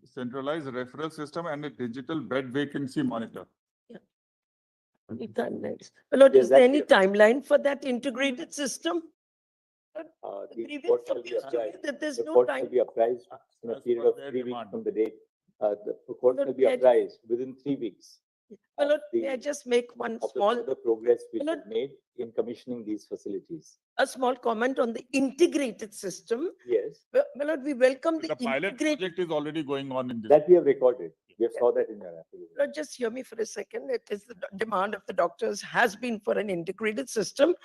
Speaker 2: Centralized referral system and a digital bed vacancy monitor.
Speaker 5: Next. My Lord,
Speaker 1: Yes,
Speaker 5: is there
Speaker 1: that's
Speaker 5: any
Speaker 1: it.
Speaker 5: timeline for that integrated system?
Speaker 1: The
Speaker 5: Grievance
Speaker 1: report shall be
Speaker 5: appears to me
Speaker 1: appraised.
Speaker 5: that there's
Speaker 1: The
Speaker 5: no
Speaker 1: report
Speaker 5: time.
Speaker 1: shall be apprised in a
Speaker 2: As
Speaker 1: period
Speaker 2: per
Speaker 1: of
Speaker 2: their
Speaker 1: 3 weeks
Speaker 2: demand.
Speaker 1: from the date. The report
Speaker 5: But
Speaker 1: shall be
Speaker 5: may I-
Speaker 1: apprised within 3 weeks.
Speaker 5: My Lord,
Speaker 1: the-
Speaker 5: may I just make one
Speaker 1: of the
Speaker 5: small,
Speaker 1: further progress which
Speaker 5: Lord-
Speaker 1: is made in commissioning these facilities.
Speaker 5: a small comment on the integrated system?
Speaker 1: Yes,
Speaker 5: My Lord, we welcome the
Speaker 2: The pilot
Speaker 5: integrated.
Speaker 2: project is already going on in this.
Speaker 1: that we have recorded. We have saw that in your affidavit.
Speaker 5: Lord, just hear me for a second. It is the demand of the doctors has been for an integrated system.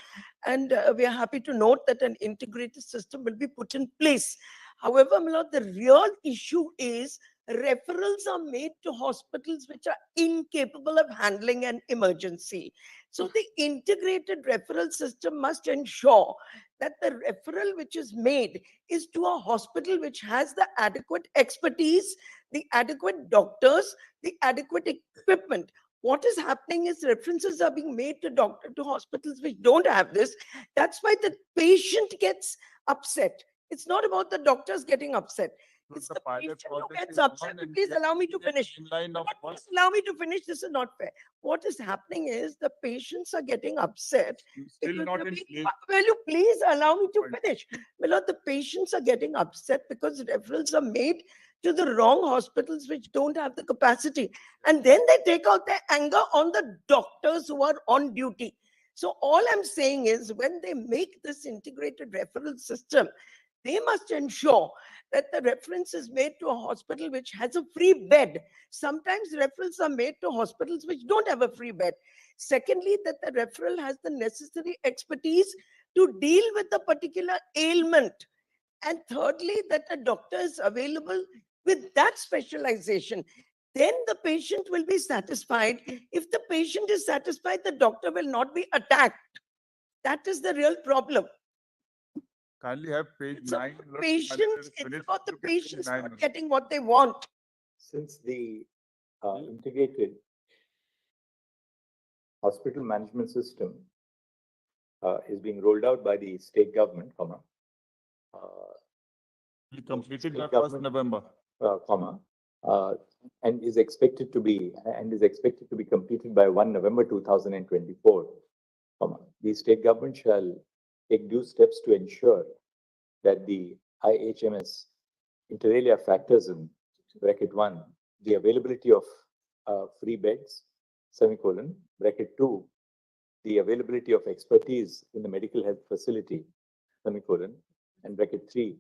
Speaker 5: And we are happy to note that an integrated system will be put in place. However, my Lord, the real issue is referrals are made to hospitals which are incapable of handling an emergency. So the integrated referral system must ensure that the referral which is made is to a hospital which has the adequate expertise, the adequate doctors, the adequate equipment. What is happening is references are being made to hospitals which don't have this. That's why the patient gets upset. It's not about the doctors getting upset. It's the patient who gets upset. Please allow me to finish. Please allow me to finish. This is not fair. What is happening is the patients are getting upset.
Speaker 2: Still
Speaker 5: because
Speaker 2: not
Speaker 5: they're
Speaker 2: in
Speaker 5: being-
Speaker 2: place.
Speaker 5: Will you please allow me to
Speaker 2: Fine.
Speaker 5: finish? My Lord, the patients are getting upset because referrals are made to the wrong hospitals which don't have the capacity. And then they take out their anger on the doctors who are on duty. So all I'm saying is when they make this integrated referral system, they must ensure that the reference is made to a hospital which has a free bed. Sometimes referrals are made to hospitals which don't have a free bed. Secondly, that the referral has the necessary expertise to deal with the particular ailment. And thirdly, that a doctor is available with that specialization. Then the patient will be satisfied. If the patient is satisfied, the doctor will not be attacked. That is the real problem.
Speaker 2: Kindly have page
Speaker 5: It's
Speaker 2: 9.
Speaker 5: about
Speaker 2: Look,
Speaker 5: patients,
Speaker 2: Madam,
Speaker 5: it's
Speaker 2: finish.
Speaker 5: about the
Speaker 2: Look at page
Speaker 5: patients
Speaker 2: 9.
Speaker 5: not getting what they want.
Speaker 1: Since the integrated hospital management system is being rolled out by the state government,
Speaker 2: We completed by
Speaker 1: State
Speaker 2: 1st
Speaker 1: government-
Speaker 2: November.
Speaker 1: and is expected to be completed by 1 November 2024. The state government shall take due steps to ensure that the IHMS inter alia factors in bracket 1 the availability of free beds, semicolon, bracket 2 the availability of expertise in the medical health facility, semicolon, and bracket 3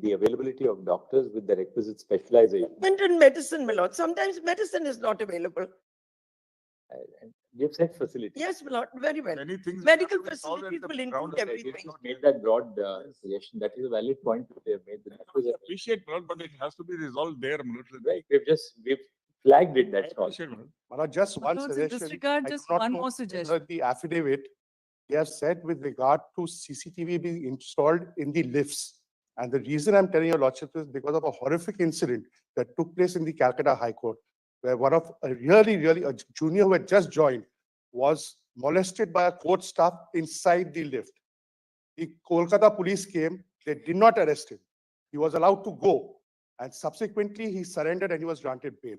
Speaker 1: the availability of doctors with the requisite specialization.
Speaker 5: Equipment in medicine, my lord. Sometimes medicine is not available.
Speaker 1: And you've said facility.
Speaker 5: Yes, my lord, very well.
Speaker 2: Many things.
Speaker 5: Medical
Speaker 2: have to be solved at
Speaker 5: facilities
Speaker 2: the
Speaker 5: will
Speaker 2: ground
Speaker 5: include
Speaker 2: level.
Speaker 5: everything.
Speaker 1: Made that broad suggestion. That is a valid point that they have made. That was a-
Speaker 2: Appreciate, Lord, but it has to be resolved there. Lord.
Speaker 1: Right, we've flagged it,
Speaker 2: I
Speaker 1: that's all.
Speaker 2: appreciate, Lord.
Speaker 9: Malad, just one
Speaker 3: Lords, in this
Speaker 9: suggestion.
Speaker 3: regard,
Speaker 9: I do
Speaker 3: just
Speaker 9: not
Speaker 3: one
Speaker 9: know
Speaker 3: more
Speaker 9: whether
Speaker 3: suggestion.
Speaker 9: The affidavit, they have said with regard to CCTV being installed in the lifts. And the reason I'm telling your lordship is because of a horrific incident that took place in the Calcutta High Court, where one of a a junior who had just joined was molested by a court staff inside the lift. The Kolkata police came, they did not arrest him. He was allowed to go. And subsequently, he surrendered and he was granted bail.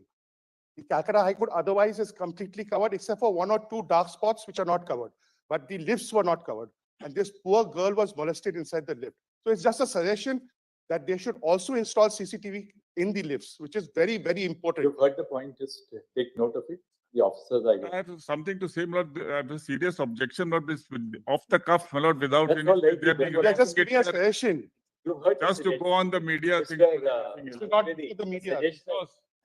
Speaker 9: The Calcutta High Court otherwise is completely covered except for one or two dark spots which are not covered. But the lifts were not covered. And this poor girl was molested inside the lift. So it's just a suggestion that they should also install CCTV in the lifts, which is very, very important.
Speaker 1: You've heard the point, just take note of it. The officers are.
Speaker 2: I have something to say, my lord. I have a serious objection, but this off the cuff, my lord, without
Speaker 1: That's
Speaker 2: any.
Speaker 1: all right.
Speaker 2: there being a
Speaker 9: Yeah, just give me a
Speaker 2: public-
Speaker 9: suggestion.
Speaker 1: You've heard the
Speaker 2: Just to
Speaker 1: suggestion.
Speaker 2: go on the media.
Speaker 1: Mr.
Speaker 2: thing.
Speaker 9: This is not
Speaker 1: Trivedi,
Speaker 9: for the media.
Speaker 1: suggestion-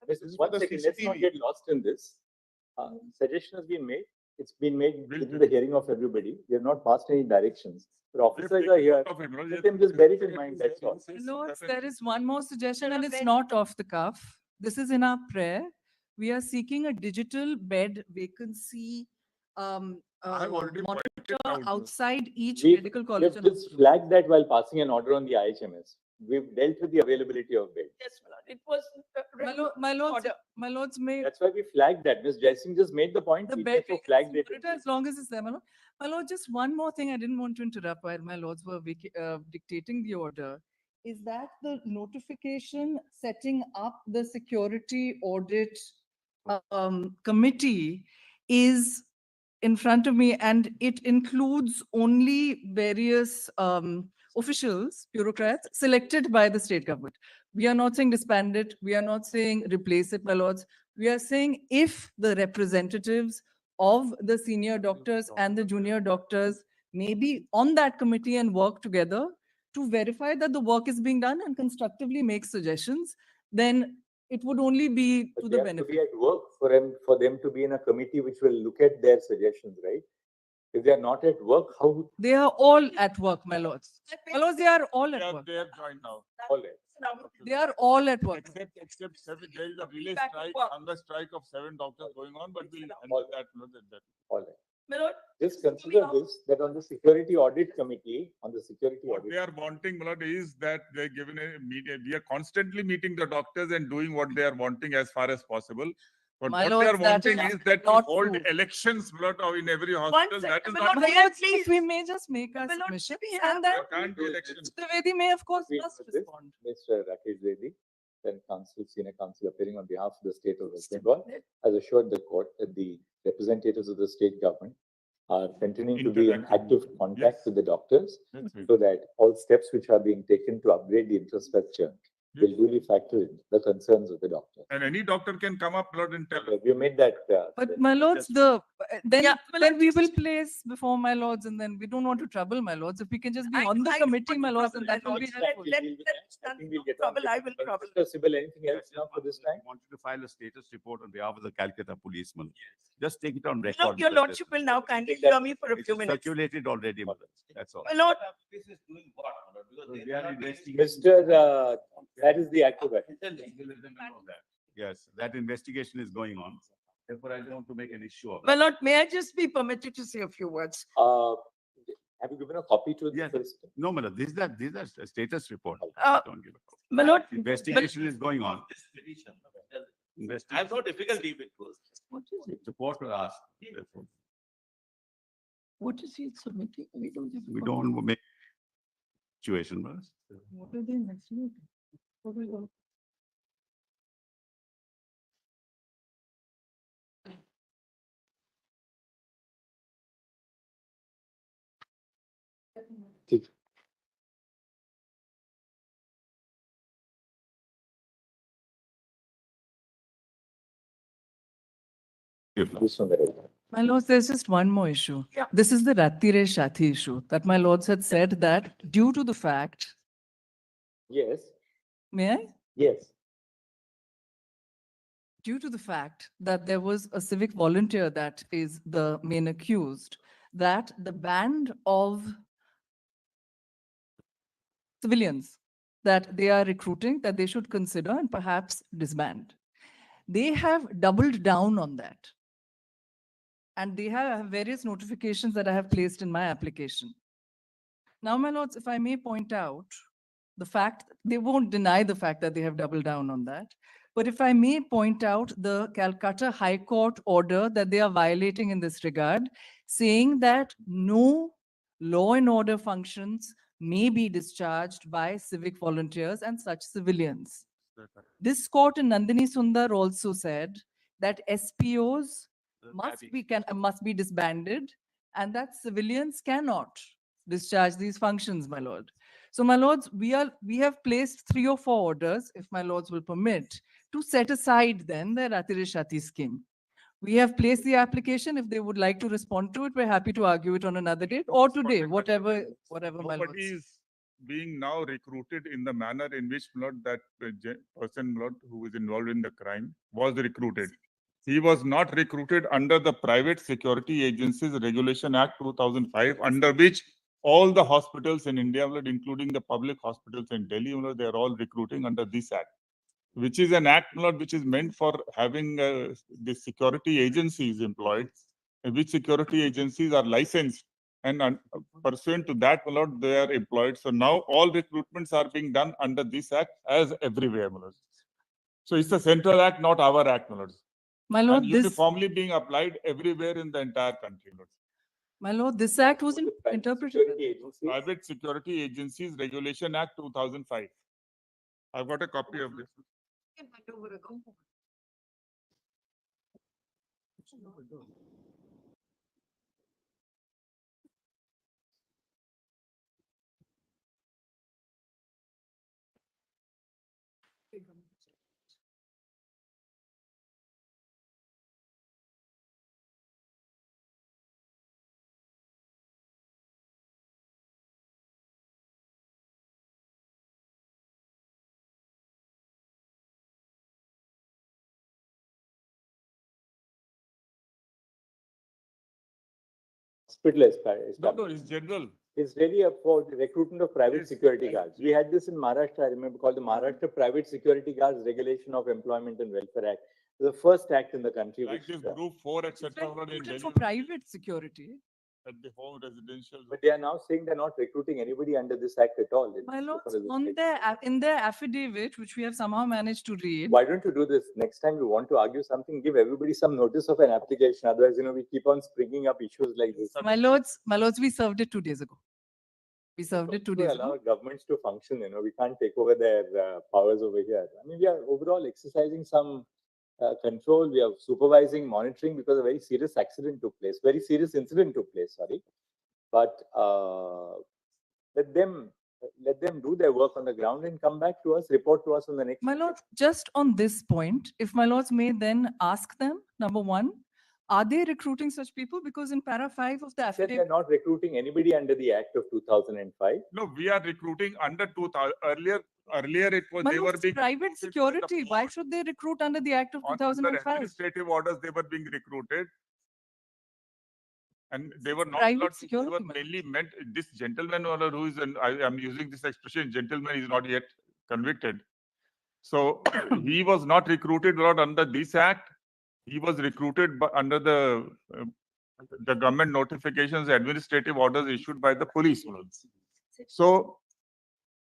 Speaker 9: This is for
Speaker 1: One
Speaker 9: the
Speaker 1: second, let's not
Speaker 9: CCTV.
Speaker 1: get lost in this. Suggestion has been made. It's been made
Speaker 2: Will
Speaker 1: within
Speaker 2: do.
Speaker 1: the hearing of everybody. We have not passed any directions. The
Speaker 2: They've
Speaker 1: officers
Speaker 2: taken
Speaker 1: are here.
Speaker 2: note of it, my lord.
Speaker 1: Let them just bear it in mind, that's all.
Speaker 3: Lords, there is one more suggestion and it's
Speaker 5: when-
Speaker 3: not off the cuff. This is in our prayer. We are seeking a digital bed vacancy
Speaker 2: I've already pointed
Speaker 3: monitor
Speaker 2: out this.
Speaker 3: outside each
Speaker 1: We've
Speaker 3: medical college.
Speaker 1: we've
Speaker 3: and
Speaker 1: just
Speaker 3: hospital.
Speaker 1: flagged that while passing an order on the IHMS. We've dealt with the availability of beds.
Speaker 5: Yes, my lord. It was.
Speaker 3: My lords,
Speaker 5: order.
Speaker 3: my lords may,
Speaker 1: That's why we flagged that. Ms. Jaising just made the point.
Speaker 3: the
Speaker 1: We
Speaker 3: bed
Speaker 1: also flagged
Speaker 3: vacancy
Speaker 1: it.
Speaker 3: monitor as long as it's there, my lord. My lord, just one more thing I didn't want to interrupt while my lords were dictating the order. Is that the notification setting up the security audit committee is in front of me and it includes only various officials, bureaucrats selected by the state government. We are not saying disband it. We are not saying replace it, my lords. We are saying if the representatives of the senior doctors and the junior doctors may be on that committee and work together to verify that the work is being done and constructively make suggestions, then it would only be
Speaker 1: But
Speaker 3: to
Speaker 1: they
Speaker 3: the
Speaker 1: have to be
Speaker 3: benefit.
Speaker 1: at work for them to be in a committee which will look at their suggestions, right? If they are not at work, how?
Speaker 3: They are all at work, my lords. My lords, they are all at work.
Speaker 2: They have joined now.
Speaker 1: All right.
Speaker 3: They are all at work.
Speaker 2: Except seven, there is a relay
Speaker 5: Back to
Speaker 2: strike,
Speaker 5: work.
Speaker 2: hunger strike of 7 doctors going on, but we'll
Speaker 1: All
Speaker 2: handle that. no, that-
Speaker 1: All right.
Speaker 5: My lord,
Speaker 1: Just consider this, that on the security audit committee, on the security
Speaker 2: What
Speaker 1: audit.
Speaker 2: they are wanting, my lord, is that they're given a media. We are constantly meeting the doctors and doing what they are wanting as far as possible. But
Speaker 3: My
Speaker 2: what they are
Speaker 3: lords, that
Speaker 2: wanting
Speaker 3: is
Speaker 2: is that to
Speaker 3: not
Speaker 2: hold
Speaker 3: true.
Speaker 2: elections, my lord, in every hospital. That is
Speaker 5: my
Speaker 2: not.
Speaker 5: lord,
Speaker 3: My
Speaker 5: may I
Speaker 3: lords, if
Speaker 5: please-
Speaker 3: we may just make our
Speaker 5: my lord,
Speaker 3: submission
Speaker 5: we have-
Speaker 3: and then
Speaker 2: There can't be elections.
Speaker 3: Trivedi may of course
Speaker 1: We
Speaker 3: must
Speaker 1: do this.
Speaker 3: respond.
Speaker 1: Mr. Rakesh Reddy, then senior counsel appearing on behalf of the state of West Bengal, has assured the court that the representatives of the state government are continuing to be in
Speaker 2: Interacting.
Speaker 1: active contact
Speaker 2: Yes.
Speaker 1: with the doctors
Speaker 2: That's it.
Speaker 1: so that all steps which are being taken to upgrade the infrastructure will
Speaker 2: Yes.
Speaker 1: duly factor in the concerns of the doctors.
Speaker 2: And any doctor can come up, my lord, and tell us.
Speaker 1: We made that.
Speaker 3: But my lords, then
Speaker 5: Yeah, my
Speaker 3: then
Speaker 5: lord,
Speaker 3: we will
Speaker 5: just-
Speaker 3: place before my lords and then we don't want to trouble my lords. If we can just be
Speaker 5: I-
Speaker 3: on the
Speaker 5: I don't
Speaker 3: committee,
Speaker 5: want
Speaker 3: my
Speaker 5: to
Speaker 3: lords,
Speaker 5: trouble
Speaker 3: and that
Speaker 5: my
Speaker 3: will be
Speaker 5: lords.
Speaker 3: helpful.
Speaker 5: Let-
Speaker 1: We'll
Speaker 5: let-
Speaker 1: I
Speaker 5: let-
Speaker 1: think we'll
Speaker 5: no
Speaker 1: get on
Speaker 5: trouble,
Speaker 1: with
Speaker 5: I
Speaker 1: it.
Speaker 5: will
Speaker 1: But
Speaker 5: trouble.
Speaker 1: Mr. Sibyl, anything else
Speaker 10: Yes,
Speaker 1: now for this time?
Speaker 10: wanted to file a status report on behalf of the Calcutta policeman. Just take it on
Speaker 5: No,
Speaker 10: record.
Speaker 5: your
Speaker 10: because
Speaker 5: lordship will now kindly hear me for a
Speaker 10: it's
Speaker 5: few minutes.
Speaker 10: circulated already, Mother. That's all.
Speaker 5: My lord,
Speaker 4: This is doing what, my lord? Because
Speaker 10: We
Speaker 4: they
Speaker 10: are
Speaker 4: are not
Speaker 10: investigating.
Speaker 1: Mr. That is the acrobat.
Speaker 10: Yes, that investigation is going on. Therefore, I don't want to make an issue of
Speaker 5: my
Speaker 10: it.
Speaker 5: lord, may I just be permitted to say a few words?
Speaker 1: Have you given a copy to the
Speaker 10: Yes.
Speaker 1: first?
Speaker 10: No, Mother, these are a status report.
Speaker 5: Uh,
Speaker 10: Don't give a copy.
Speaker 5: My lord,
Speaker 10: Investigation is going on.
Speaker 4: This petition.
Speaker 10: Investigation.
Speaker 4: I have no difficulty with those.
Speaker 5: what is it?
Speaker 10: The court will ask. Therefore,
Speaker 5: What is he submitting? We don't have. a
Speaker 10: we
Speaker 5: copy.
Speaker 10: don't make situation, Mother.
Speaker 3: What are they next week? What will go?
Speaker 1: ठीक. This one, right?
Speaker 3: My lords, there's just one more issue.
Speaker 5: Yeah.
Speaker 3: This is the Ratire Shathi issue that my lords had said that due to the fact,
Speaker 1: Yes,
Speaker 3: may I?
Speaker 1: yes.
Speaker 3: Due to the fact that there was a civic volunteer that is the main accused, that the band of civilians that they are recruiting, that they should consider and perhaps disband. They have doubled down on that. And they have various notifications that I have placed in my application. Now, my lords, if I may point out the fact, they won't deny the fact that they have doubled down on that. But if I may point out the Calcutta High Court order that they are violating in this regard, saying that no law and order functions may be discharged by civic volunteers and such civilians. This court in Nandini Sundar also said that SPOs must be disbanded and that civilians cannot discharge these functions, my lord. So, my lords, we have placed 3 or 4 orders, if my lords will permit, to set aside then the Ratirishati scheme. We have placed the application. If they would like to respond to it, we're happy to argue it on another date or today, whatever my
Speaker 2: Nobody
Speaker 3: lords.
Speaker 2: is being now recruited in the manner in which, Lord, that person, Lord, who is involved in the crime was recruited. He was not recruited under the Private Security Agencies Regulation Act 2005, under which all the hospitals in India, Lord, including the public hospitals in Delhi, Lord, they are all recruiting under this act, which is an act, Lord, which is meant for having the security agencies employed, which security agencies are licensed, and pursuant to that, Lord, they are employed. So now all recruitments are being done under this act as everywhere, Lord. So it's a central act, not our act, Lord.
Speaker 3: My lord,
Speaker 2: And
Speaker 3: this,
Speaker 2: uniformly being applied everywhere in the entire country, Lord.
Speaker 3: my lord, this act was interpreted.
Speaker 2: Private Security Agencies Regulation Act 2005. I've got a copy of this.
Speaker 1: Hospital
Speaker 2: No, it's general.
Speaker 1: It's really for the recruitment of private
Speaker 2: Yes,
Speaker 1: security
Speaker 2: yes,
Speaker 1: guards. We had this in Maharashtra, I remember, called the Maharashtra Private Security Guards Regulation of Employment and Welfare Act. The first act in the country.
Speaker 2: Like
Speaker 1: which,
Speaker 2: this group 4, etc.
Speaker 3: Recruited for private security.
Speaker 2: At the home residential.
Speaker 1: but they are now saying they're not recruiting anybody under this act at all.
Speaker 3: My
Speaker 1: So
Speaker 3: lord,
Speaker 1: far as the
Speaker 3: on
Speaker 1: state-
Speaker 3: in their affidavit, which we have somehow managed to read,
Speaker 1: Why don't you do this? Next time you want to argue something, give everybody some notice of an application. Otherwise, we keep on springing up issues like this.
Speaker 3: my lords, we served it 2 days ago. We served it 2
Speaker 1: We
Speaker 3: days
Speaker 1: allow
Speaker 3: ago.
Speaker 1: governments to function. We can't take over their powers over here. I mean, we are overall exercising some control. We are supervising, monitoring because a very serious accident took place. Very serious incident took place. Sorry, but let them do their work on the ground and come back to us, report to us on the next.
Speaker 3: My lords, just on this point, if my lords may then ask them, number one, are they recruiting such people? Because in para 5 of the
Speaker 1: Said
Speaker 3: affidavit,
Speaker 1: they're not recruiting anybody under the Act of 2005.
Speaker 2: No, we are recruiting under 2000. Earlier it was
Speaker 3: my
Speaker 2: they were
Speaker 3: lords,
Speaker 2: being
Speaker 3: private
Speaker 2: recruited
Speaker 3: security,
Speaker 2: in the
Speaker 3: why should they recruit under the Act of
Speaker 2: under
Speaker 3: 2005?
Speaker 2: administrative orders they were being recruited. And they were not,
Speaker 3: Private
Speaker 2: they
Speaker 3: security,
Speaker 2: were
Speaker 3: my
Speaker 2: mainly meant, this gentleman who is, I am using this expression, gentleman is not yet convicted. So he was not recruited not under this act. He was recruited under the government notifications, administrative orders issued by the police. So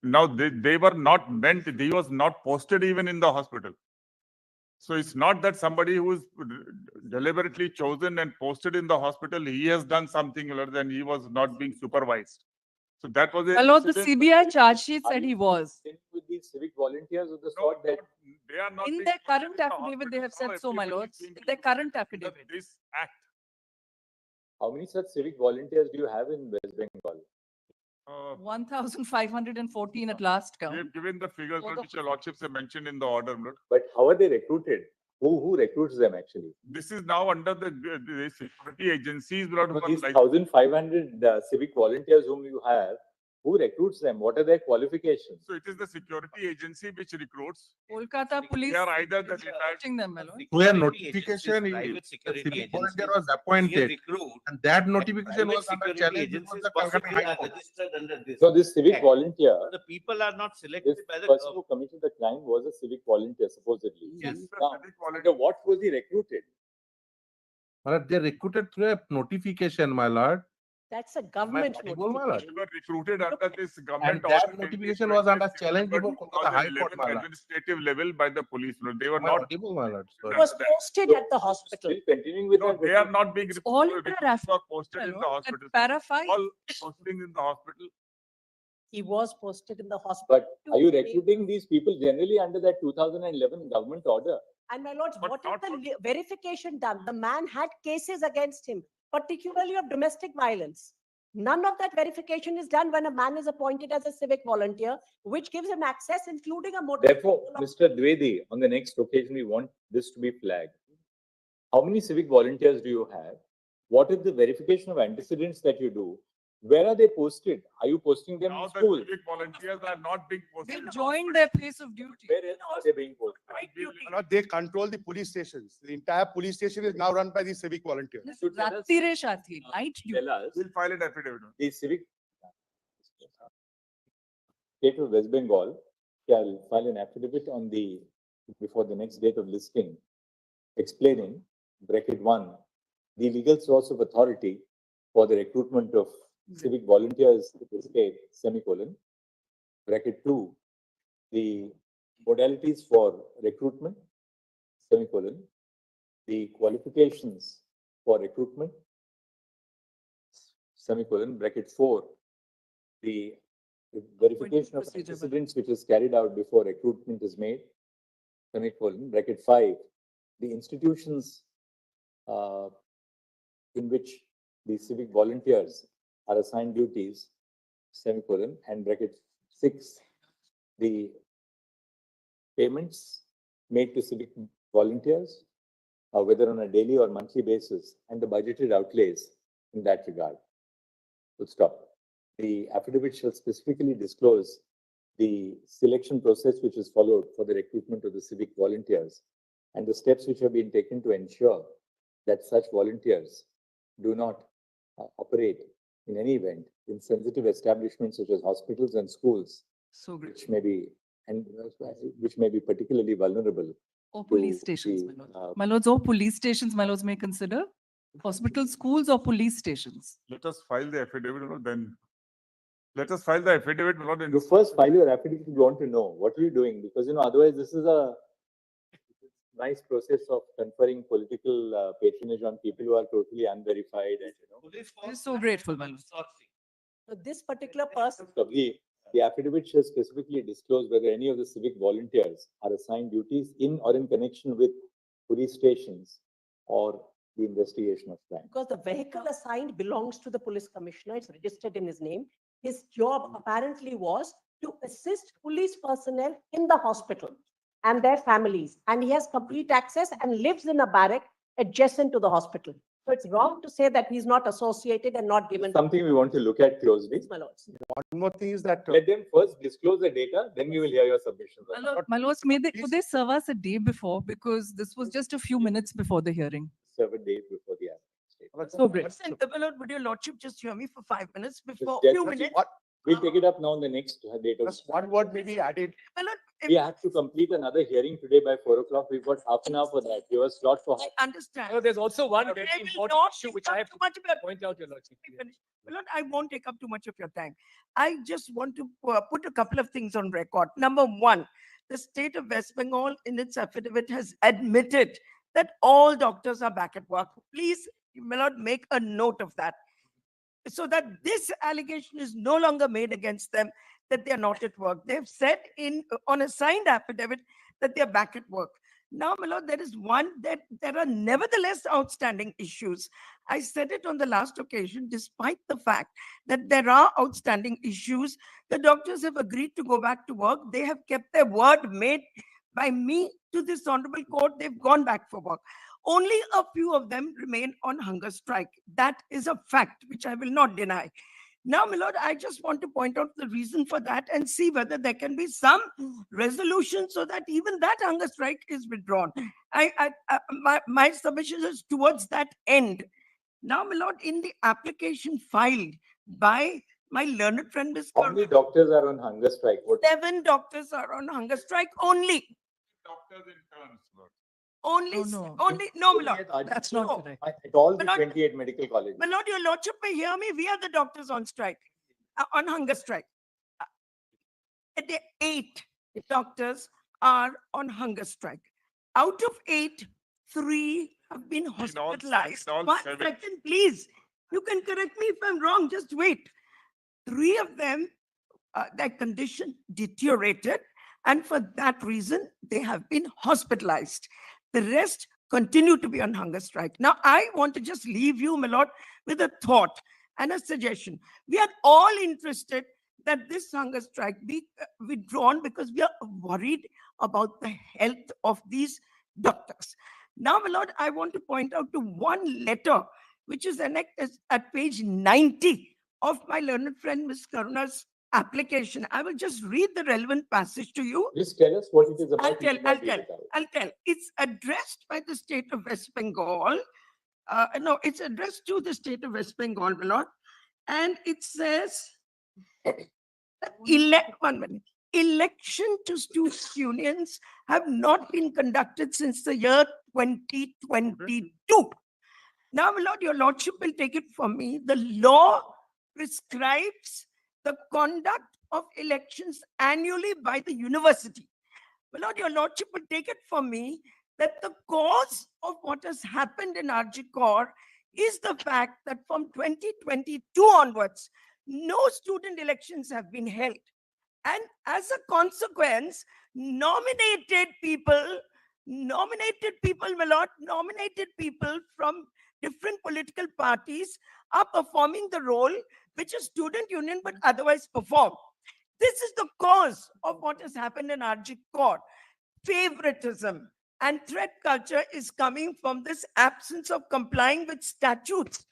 Speaker 2: now they were not meant, he was not posted even in the hospital. So it's not that somebody who is deliberately chosen and posted in the hospital, he has done something other than he was not being supervised. So that was
Speaker 3: My lord, the
Speaker 2: incident.
Speaker 3: CBI charge sheet said he was.
Speaker 1: With these civic volunteers of the
Speaker 2: No,
Speaker 1: sort that
Speaker 2: they are not
Speaker 3: In
Speaker 2: being
Speaker 3: their
Speaker 2: posted
Speaker 3: current
Speaker 2: in the
Speaker 3: affidavit, they have
Speaker 2: hospital.
Speaker 3: said so, my
Speaker 2: Everybody is
Speaker 3: lords.
Speaker 2: being
Speaker 3: In their current
Speaker 2: recruited under
Speaker 3: affidavit.
Speaker 2: This act.
Speaker 1: how many such civic volunteers do you have in West Bengal?
Speaker 3: 1,514 at last
Speaker 2: We
Speaker 3: count.
Speaker 2: have given the figures which your lordships have mentioned in the order. Lord.
Speaker 1: But how are they recruited? Who recruits them actually?
Speaker 2: This is now under the security agencies. Lord,
Speaker 1: So
Speaker 2: who are
Speaker 1: these
Speaker 2: like-
Speaker 1: 1,500 civic volunteers whom you have, who recruits them? What are their qualifications?
Speaker 2: So it is the security agency which recruits.
Speaker 3: Kolkata police.
Speaker 2: They are either the
Speaker 3: is
Speaker 2: retired.
Speaker 3: recruiting them, my lord.
Speaker 11: Where
Speaker 4: Security
Speaker 11: notification
Speaker 4: agencies,
Speaker 11: is,
Speaker 4: private
Speaker 11: the
Speaker 4: security
Speaker 11: civic volunteer
Speaker 4: agencies,
Speaker 11: was
Speaker 4: we
Speaker 11: appointed,
Speaker 4: recruit,
Speaker 11: and that
Speaker 4: and
Speaker 11: notification
Speaker 4: private
Speaker 11: was under
Speaker 4: security
Speaker 11: challenge before
Speaker 4: agencies
Speaker 11: the Calcutta
Speaker 4: possibly
Speaker 11: High
Speaker 4: are
Speaker 11: Court.
Speaker 4: registered under this.
Speaker 1: So this civic
Speaker 4: Act.
Speaker 1: volunteer,
Speaker 4: So the people are not selected
Speaker 1: this
Speaker 4: by the
Speaker 1: person who committed the crime was a civic volunteer, supposedly.
Speaker 2: Yes, the
Speaker 1: Now,
Speaker 2: civic
Speaker 1: under
Speaker 2: volunteer.
Speaker 1: what was he recruited?
Speaker 11: My lord, they recruited through a notification, my lord.
Speaker 7: That's a government
Speaker 11: audible, my lord?
Speaker 7: notification.
Speaker 2: They were recruited under this government.
Speaker 11: And that
Speaker 2: order
Speaker 11: notification was under
Speaker 2: 26
Speaker 11: challenge before Kolkata High Court,
Speaker 2: 2011
Speaker 11: my lord.
Speaker 2: administrative level by the police. Lord. They were
Speaker 11: Am I
Speaker 2: not.
Speaker 11: audible, my lord?
Speaker 7: It
Speaker 11: Sorry.
Speaker 7: was posted at the hospital.
Speaker 1: Still continuing with
Speaker 2: No,
Speaker 1: that
Speaker 2: they are not being
Speaker 3: It's all in
Speaker 2: recruited
Speaker 3: their
Speaker 2: or posted
Speaker 3: my
Speaker 2: in the
Speaker 3: lord, at
Speaker 2: hospital.
Speaker 3: para 5.
Speaker 2: All posting in the hospital.
Speaker 7: He was posted in the hospital.
Speaker 1: But are you recruiting these people generally under that 2011 government order?
Speaker 7: And my lords,
Speaker 2: But
Speaker 7: what is
Speaker 2: not
Speaker 7: the verification done? The man had cases against him, particularly of domestic violence. None of that verification is done when a man is appointed as a civic volunteer, which gives him access, including a motor.
Speaker 1: Therefore, Mr. Dwivedi, on the next occasion, we want this to be flagged. How many civic volunteers do you have? What is the verification of antecedents that you do? Where are they posted? Are you posting them
Speaker 2: Now
Speaker 1: in
Speaker 2: the
Speaker 1: school?
Speaker 2: civic volunteers are not being posted.
Speaker 3: They've joined their place of duty.
Speaker 1: Where else are they being posted?
Speaker 9: My lord, they control the police stations. The entire police station is now run by the civic volunteers.
Speaker 3: This
Speaker 1: So
Speaker 3: is
Speaker 1: tell us-
Speaker 3: Ratire Shathi, night duty.
Speaker 1: Tell us,
Speaker 2: We'll file an affidavit.
Speaker 1: the civic state of West Bengal shall file an affidavit on the, before the next date of listing, explaining, bracket 1, the legal source of authority for the recruitment of civic volunteers in the state, semicolon, bracket 2, the modalities for recruitment, semicolon, the qualifications for recruitment, semicolon, bracket 4, the verification of
Speaker 3: Procedure,
Speaker 1: antecedents which is carried out before recruitment is made, semicolon, bracket 5, the institutions in which the civic volunteers are assigned duties, semicolon, and bracket 6, the payments made to civic volunteers, whether on a daily or monthly basis, and the budgeted outlays in that regard. Full stop. The affidavit shall specifically disclose the selection process which is followed for the recruitment of the civic volunteers and the steps which have been taken to ensure that such volunteers do not operate in any event in sensitive establishments such as hospitals and schools,
Speaker 3: So great.
Speaker 1: which may be which may be particularly vulnerable.
Speaker 3: Or police
Speaker 1: to
Speaker 3: stations,
Speaker 1: the,
Speaker 3: my lords. My lords, or police stations, my lords may consider. Hospitals, schools, or police stations.
Speaker 2: Let us file the affidavit, then. Let us file the affidavit, and
Speaker 1: You first file your affidavit, you want to know what are you doing, because otherwise this is a nice process of conferring political patronage on people who are totally unverified and
Speaker 3: We're so grateful, my lords.
Speaker 7: So this particular person,
Speaker 1: The affidavit shall specifically disclose whether any of the civic volunteers are assigned duties in or in connection with police stations or the investigation of crime.
Speaker 7: because the vehicle assigned belongs to the police commissioner, it's registered in his name. His job apparently was to assist police personnel in the hospital and their families. And he has complete access and lives in a barrack adjacent to the hospital. So it's wrong to say that he's not associated and not given.
Speaker 1: Something we want to look at closely.
Speaker 7: My lords.
Speaker 9: One more thing is that
Speaker 1: Let them first disclose the data, then we will hear your submissions.
Speaker 3: My lords, could they serve us a day before? Because this was just a few minutes before the hearing.
Speaker 1: 7 days before the affidavit.
Speaker 3: So great.
Speaker 5: My lord, would your lordship just hear me for 5 minutes before,
Speaker 1: Just-
Speaker 5: few minutes?
Speaker 9: what,
Speaker 1: We'll take it up now on the next date of.
Speaker 9: just one word may be added.
Speaker 5: My lord,
Speaker 1: We have to complete another hearing today by 4 o'clock. We've got half an hour for that. Give us slot for.
Speaker 5: I understand.
Speaker 12: There's also one
Speaker 5: I
Speaker 12: very
Speaker 5: will
Speaker 12: important
Speaker 5: not
Speaker 12: issue
Speaker 5: take
Speaker 12: which
Speaker 5: up
Speaker 12: I have
Speaker 5: too
Speaker 12: to
Speaker 5: much of your
Speaker 12: point out, Your Lordship.
Speaker 5: Let me finish. My lord, I won't take up too much of your time. I just want to put a couple of things on record. Number one, the state of West Bengal in its affidavit has admitted that all doctors are back at work. Please, my lord, make a note of that, so that this allegation is no longer made against them, that they are not at work. They've said on a signed affidavit that they are back at work. Now, my lord, there is one that there are nevertheless outstanding issues. I said it on the last occasion, despite the fact that there are outstanding issues, the doctors have agreed to go back to work. They have kept their word made by me to this honorable court. They've gone back for work. Only a few of them remain on hunger strike. That is a fact which I will not deny. Now, my lord, I just want to point out the reason for that and see whether there can be some resolution so that even that hunger strike is withdrawn. My submission is towards that end. Now, my lord, in the application filed by my learned friend, Ms.
Speaker 1: How many doctors are on hunger strike? What?
Speaker 5: 7 doctors are on hunger strike only.
Speaker 2: Doctors in turns, Lord.
Speaker 5: Only,
Speaker 3: No.
Speaker 5: no, my lord.
Speaker 3: That's not correct.
Speaker 1: At all the
Speaker 5: But not-
Speaker 1: 28 medical colleges.
Speaker 5: My lord, your lordship may hear me. We are the doctors on strike, on hunger strike. The 8 doctors are on hunger strike. Out of 8, 3 have been hospitalized.
Speaker 2: in all
Speaker 5: 1
Speaker 2: 7.
Speaker 5: second, please. You can correct me if I'm wrong. Just wait. 3 of them their condition deteriorated, and for that reason, they have been hospitalized. The rest continue to be on hunger strike. Now, I want to just leave you, my lord, with a thought and a suggestion. We are all interested that this hunger strike be withdrawn because we are worried about the health of these doctors. Now, my lord, I want to point out to one letter which is annexed at page 90 of my learned friend Ms. Karuna's application. I will just read the relevant passage to you.
Speaker 1: Just tell us what it is about.
Speaker 5: I'll tell,
Speaker 1: We may
Speaker 5: I'll
Speaker 1: read
Speaker 5: tell,
Speaker 1: it out.
Speaker 5: I'll tell. It's addressed by the state of West Bengal. No, it's addressed to the state of West Bengal, my lord. And it says, one minute. Election to students' unions have not been conducted since the year 2022. Now, my lord, your lordship will take it from me. The law prescribes the conduct of elections annually by the university. My lord, your lordship will take it from me that the cause of what has happened in RG Corps is the fact that from 2022 onwards, no student elections have been held. And as a consequence, nominated people, my lord, nominated people from different political parties are performing the role which a student union would otherwise perform. This is the cause of what has happened in RG Corps. Favoritism and threat culture is coming from this absence of complying with statutes.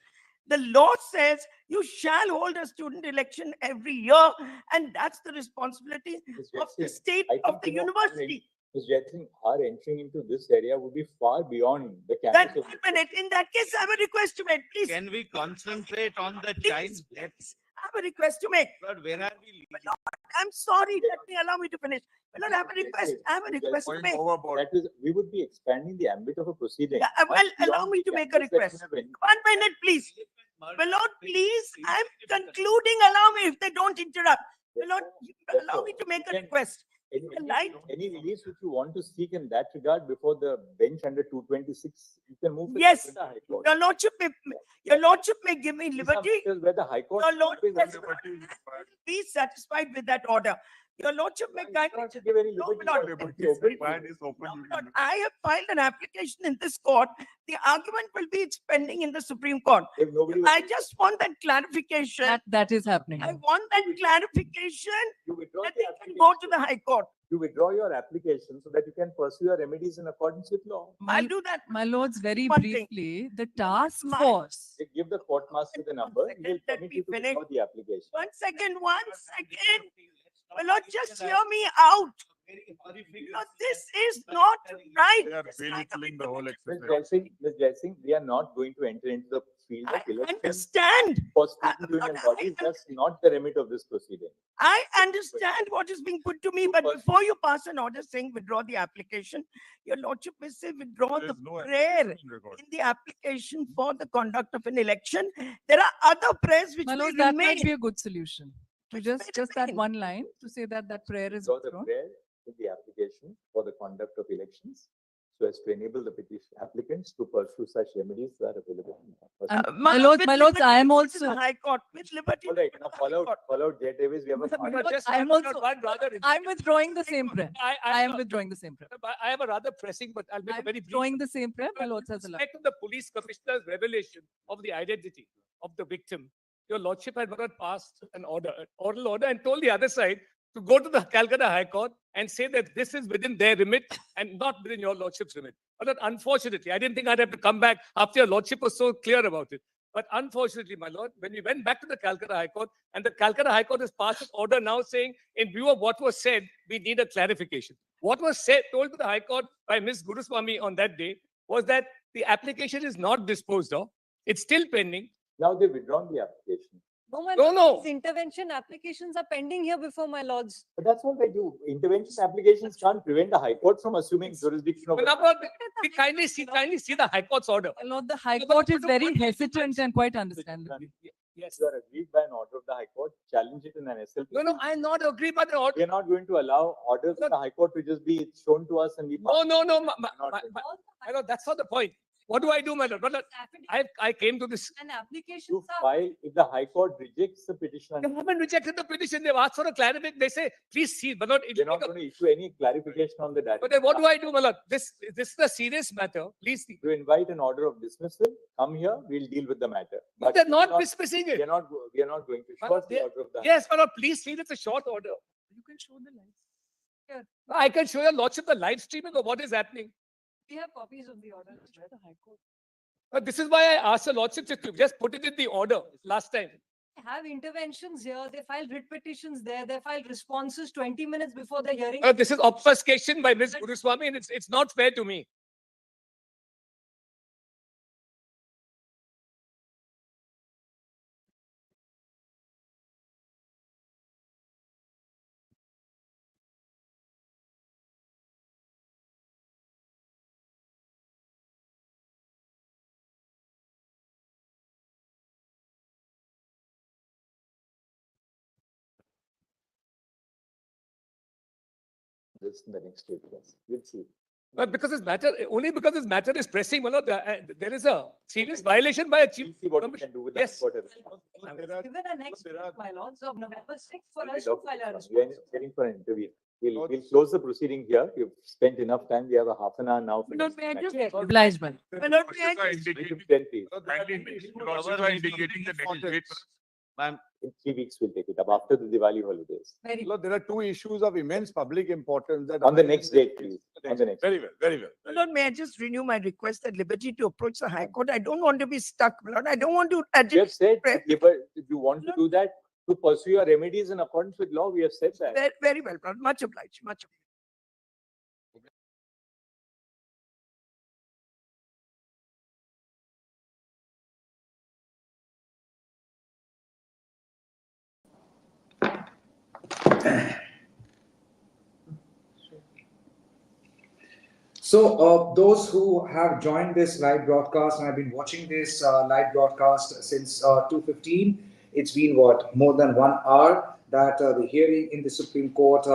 Speaker 5: The law says you shall hold a student election every year, and that's the responsibility of the state, of the university.
Speaker 1: Ms. Jaitling, our entering into this area would be far beyond the
Speaker 5: That,
Speaker 1: campus.
Speaker 5: one minute, in that case, I have a request to make, please.
Speaker 4: Can we concentrate on the
Speaker 5: Please,
Speaker 4: child's death?
Speaker 5: I have a request to make.
Speaker 4: Lord, where are we leading?
Speaker 5: I'm sorry, allow me to finish. Well, I have a request. I have a request to make.
Speaker 1: That is, we would be expanding the ambit of a proceeding.
Speaker 5: Yeah, well, allow me to make a request. 1 minute, please. My lord, please, I'm concluding. Allow me if they don't interrupt. My lord, allow me to make a request.
Speaker 1: Any release which you want to seek in that regard before the bench under 226, you can move.
Speaker 5: Yes,
Speaker 1: to the High Court.
Speaker 5: your lordship may give me liberty.
Speaker 1: Where the High Court
Speaker 5: Your lordship
Speaker 1: is under liberty.
Speaker 5: be satisfied with that order. Your lordship may kindly.
Speaker 1: Give any
Speaker 5: No,
Speaker 1: liberty.
Speaker 5: my lord. No, my lord, I have filed an application in this court. The argument will be it's pending in the Supreme Court.
Speaker 1: If nobody
Speaker 5: I just want that clarification.
Speaker 3: That is happening.
Speaker 5: I want that clarification
Speaker 1: you withdraw
Speaker 5: that
Speaker 1: the
Speaker 5: they can
Speaker 1: application.
Speaker 5: go to the High Court.
Speaker 1: You withdraw your application so that you can pursue your remedies in accordance with law.
Speaker 5: I'll do that.
Speaker 3: My lords, very
Speaker 5: One thing.
Speaker 3: briefly, the task
Speaker 5: My-
Speaker 3: force.
Speaker 1: They give the court master the number,
Speaker 5: second,
Speaker 1: he'll
Speaker 5: let
Speaker 1: permit
Speaker 5: me
Speaker 1: you to
Speaker 5: finish.
Speaker 1: withdraw the application.
Speaker 5: 1 second, 1 second. My lord, just hear me out. No, this is not right.
Speaker 2: They are
Speaker 5: It's like a
Speaker 2: belittling the whole
Speaker 1: Ms.
Speaker 2: exercise.
Speaker 1: Jaising, we are not going to enter into the field
Speaker 5: I
Speaker 1: of election
Speaker 5: understand.
Speaker 1: for student union bodies. That's not the remit of this proceeding.
Speaker 5: I understand what is being put to me, but before you pass an order saying withdraw the application, your lordship may say withdraw
Speaker 2: There
Speaker 5: the
Speaker 2: is no
Speaker 5: prayer
Speaker 2: application record.
Speaker 5: in the application for the conduct of an election. There are other prayers which
Speaker 3: My
Speaker 5: may
Speaker 3: lords, that might
Speaker 5: remain.
Speaker 3: be a good solution. To just that one line to say that prayer is
Speaker 1: Withdraw the
Speaker 3: withdrawn.
Speaker 1: prayer in the application for the conduct of elections so as to enable the petition applicants to pursue such remedies that are available.
Speaker 3: And my lords, I am
Speaker 5: To the
Speaker 3: also,
Speaker 5: High Court with liberty.
Speaker 1: All right, now follow J. Davis. We have a
Speaker 3: My
Speaker 1: fund.
Speaker 3: lord, I am also, I'm withdrawing the same prayer. I am withdrawing the same prayer.
Speaker 12: I have a rather pressing, but I'll make a
Speaker 3: I'm
Speaker 12: very brief.
Speaker 3: withdrawing the same prayer. My
Speaker 12: With
Speaker 3: lords has allowed.
Speaker 12: respect to the police commissioner's revelation of the identity of the victim, your lordship had not passed an oral order, and told the other side to go to the Calcutta High Court and say that this is within their remit and not within your lordship's remit. But unfortunately, I didn't think I'd have to come back after your lordship was so clear about it. But unfortunately, my lord, when we went back to the Calcutta High Court, and the Calcutta High Court has passed an order now saying, in view of what was said, we need a clarification. What was said, told to the High Court by Ms. Guruswamy on that day was that the application is not disposed of. It's still pending.
Speaker 1: Now they've withdrawn the application.
Speaker 13: No, my
Speaker 12: No,
Speaker 13: lord,
Speaker 12: no.
Speaker 13: these intervention applications are pending here before my lords.
Speaker 1: But that's all they do. Intervention applications can't prevent the High Court from assuming jurisdiction of.
Speaker 12: But now, we kindly see the High Court's order.
Speaker 3: My lord, the High Court is very hesitant and quite understandable.
Speaker 12: Yes.
Speaker 1: You are aggrieved by an order of the High Court, challenge it in an SLP.
Speaker 12: No, I'm not agree by the order.
Speaker 1: We are not going to allow orders of the High Court to just be shown to us and we.
Speaker 12: No,
Speaker 1: Not-
Speaker 12: my lord, that's not the point. What do I do, my lord? My lord, I came to this.
Speaker 13: And applications
Speaker 1: You
Speaker 13: are.
Speaker 1: file, if the High Court rejects the petition,
Speaker 12: They haven't rejected the petition. They've asked for a clarification. They say, please see, my lord.
Speaker 1: they're not going to issue any clarification on the data.
Speaker 12: But then what do I do, my lord? This is a serious matter. Please see.
Speaker 1: To invite an order of dismissal, come here, we'll deal with the matter.
Speaker 12: But they're
Speaker 1: we
Speaker 12: not
Speaker 1: are
Speaker 12: dismissing it.
Speaker 1: We are not going to
Speaker 12: But
Speaker 1: show us the
Speaker 12: they-
Speaker 1: order of the.
Speaker 12: Yes, my lord, please see, it's a short order.
Speaker 3: You can show the lights.
Speaker 12: I can show your lordship the live streaming of what is happening.
Speaker 13: We have copies of the order.
Speaker 3: Where the High Court.
Speaker 12: But this is why I asked the lordship to just put it in the order last time.
Speaker 13: They have interventions here. They file writ petitions there. They file responses 20 minutes before the hearing.
Speaker 12: This is obfuscation by Ms. Guruswamy, and it's not fair to me.
Speaker 1: This in the next stage, yes. We'll see.
Speaker 12: But because this matter is pressing, my lord, there is a serious violation by a chief.
Speaker 1: We'll see what we can do with the
Speaker 12: Yes.
Speaker 1: High Court.
Speaker 13: Given a next week, my lords, of November 6th for
Speaker 1: We'll
Speaker 13: us to file a
Speaker 1: We are
Speaker 13: response.
Speaker 1: hearing for an interview. We'll close the proceeding here. You've spent enough time. We have a half an hour now. for
Speaker 5: No,
Speaker 1: this
Speaker 5: may I
Speaker 1: matter.
Speaker 5: just,
Speaker 3: Obliged, man.
Speaker 5: my lord, may I
Speaker 2: Lordships are
Speaker 5: just,
Speaker 2: indicating-
Speaker 1: 10, please.
Speaker 2: Lordships are indicating the next date.
Speaker 4: Ma'am,
Speaker 1: In 3 weeks, we'll take it up after the Diwali holidays.
Speaker 13: Very
Speaker 10: Lord, there are two issues of immense public importance that.
Speaker 1: On the next date, please. On the next.
Speaker 10: Very well, very well.
Speaker 5: my lord, may I just renew my request at liberty to approach the High Court? I don't want to be stuck, my lord. I don't want to
Speaker 1: We have
Speaker 5: agitate.
Speaker 1: said, if you want to do that, to pursue your remedies in accordance with law, we have said that.
Speaker 5: Very well, my lord. Much obliged, much obliged.
Speaker 14: So those who have joined this live broadcast and have been watching this live broadcast since 2:15, it's been what, more than 1 hour that the hearing in the Supreme Court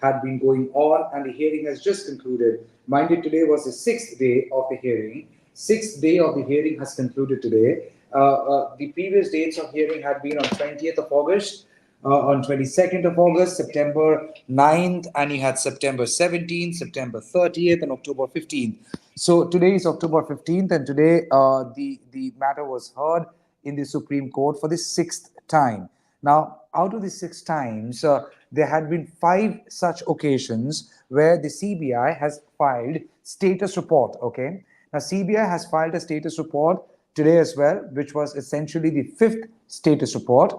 Speaker 14: had been going on, and the hearing has just concluded. Mind you, today was the 6th day of the hearing. 6th day of the hearing has concluded today. The previous dates of hearing had been on 20th of August, on 22nd of August, September 9th, and you had September 17th, September 30th, and October 15th. So today is October 15th, and today the matter was heard in the Supreme Court for the 6th time. Now, out of the 6 times, there had been 5 such occasions where the CBI has filed status report, okay? Now, CBI has filed a status report today as well, which was essentially the 5th status report.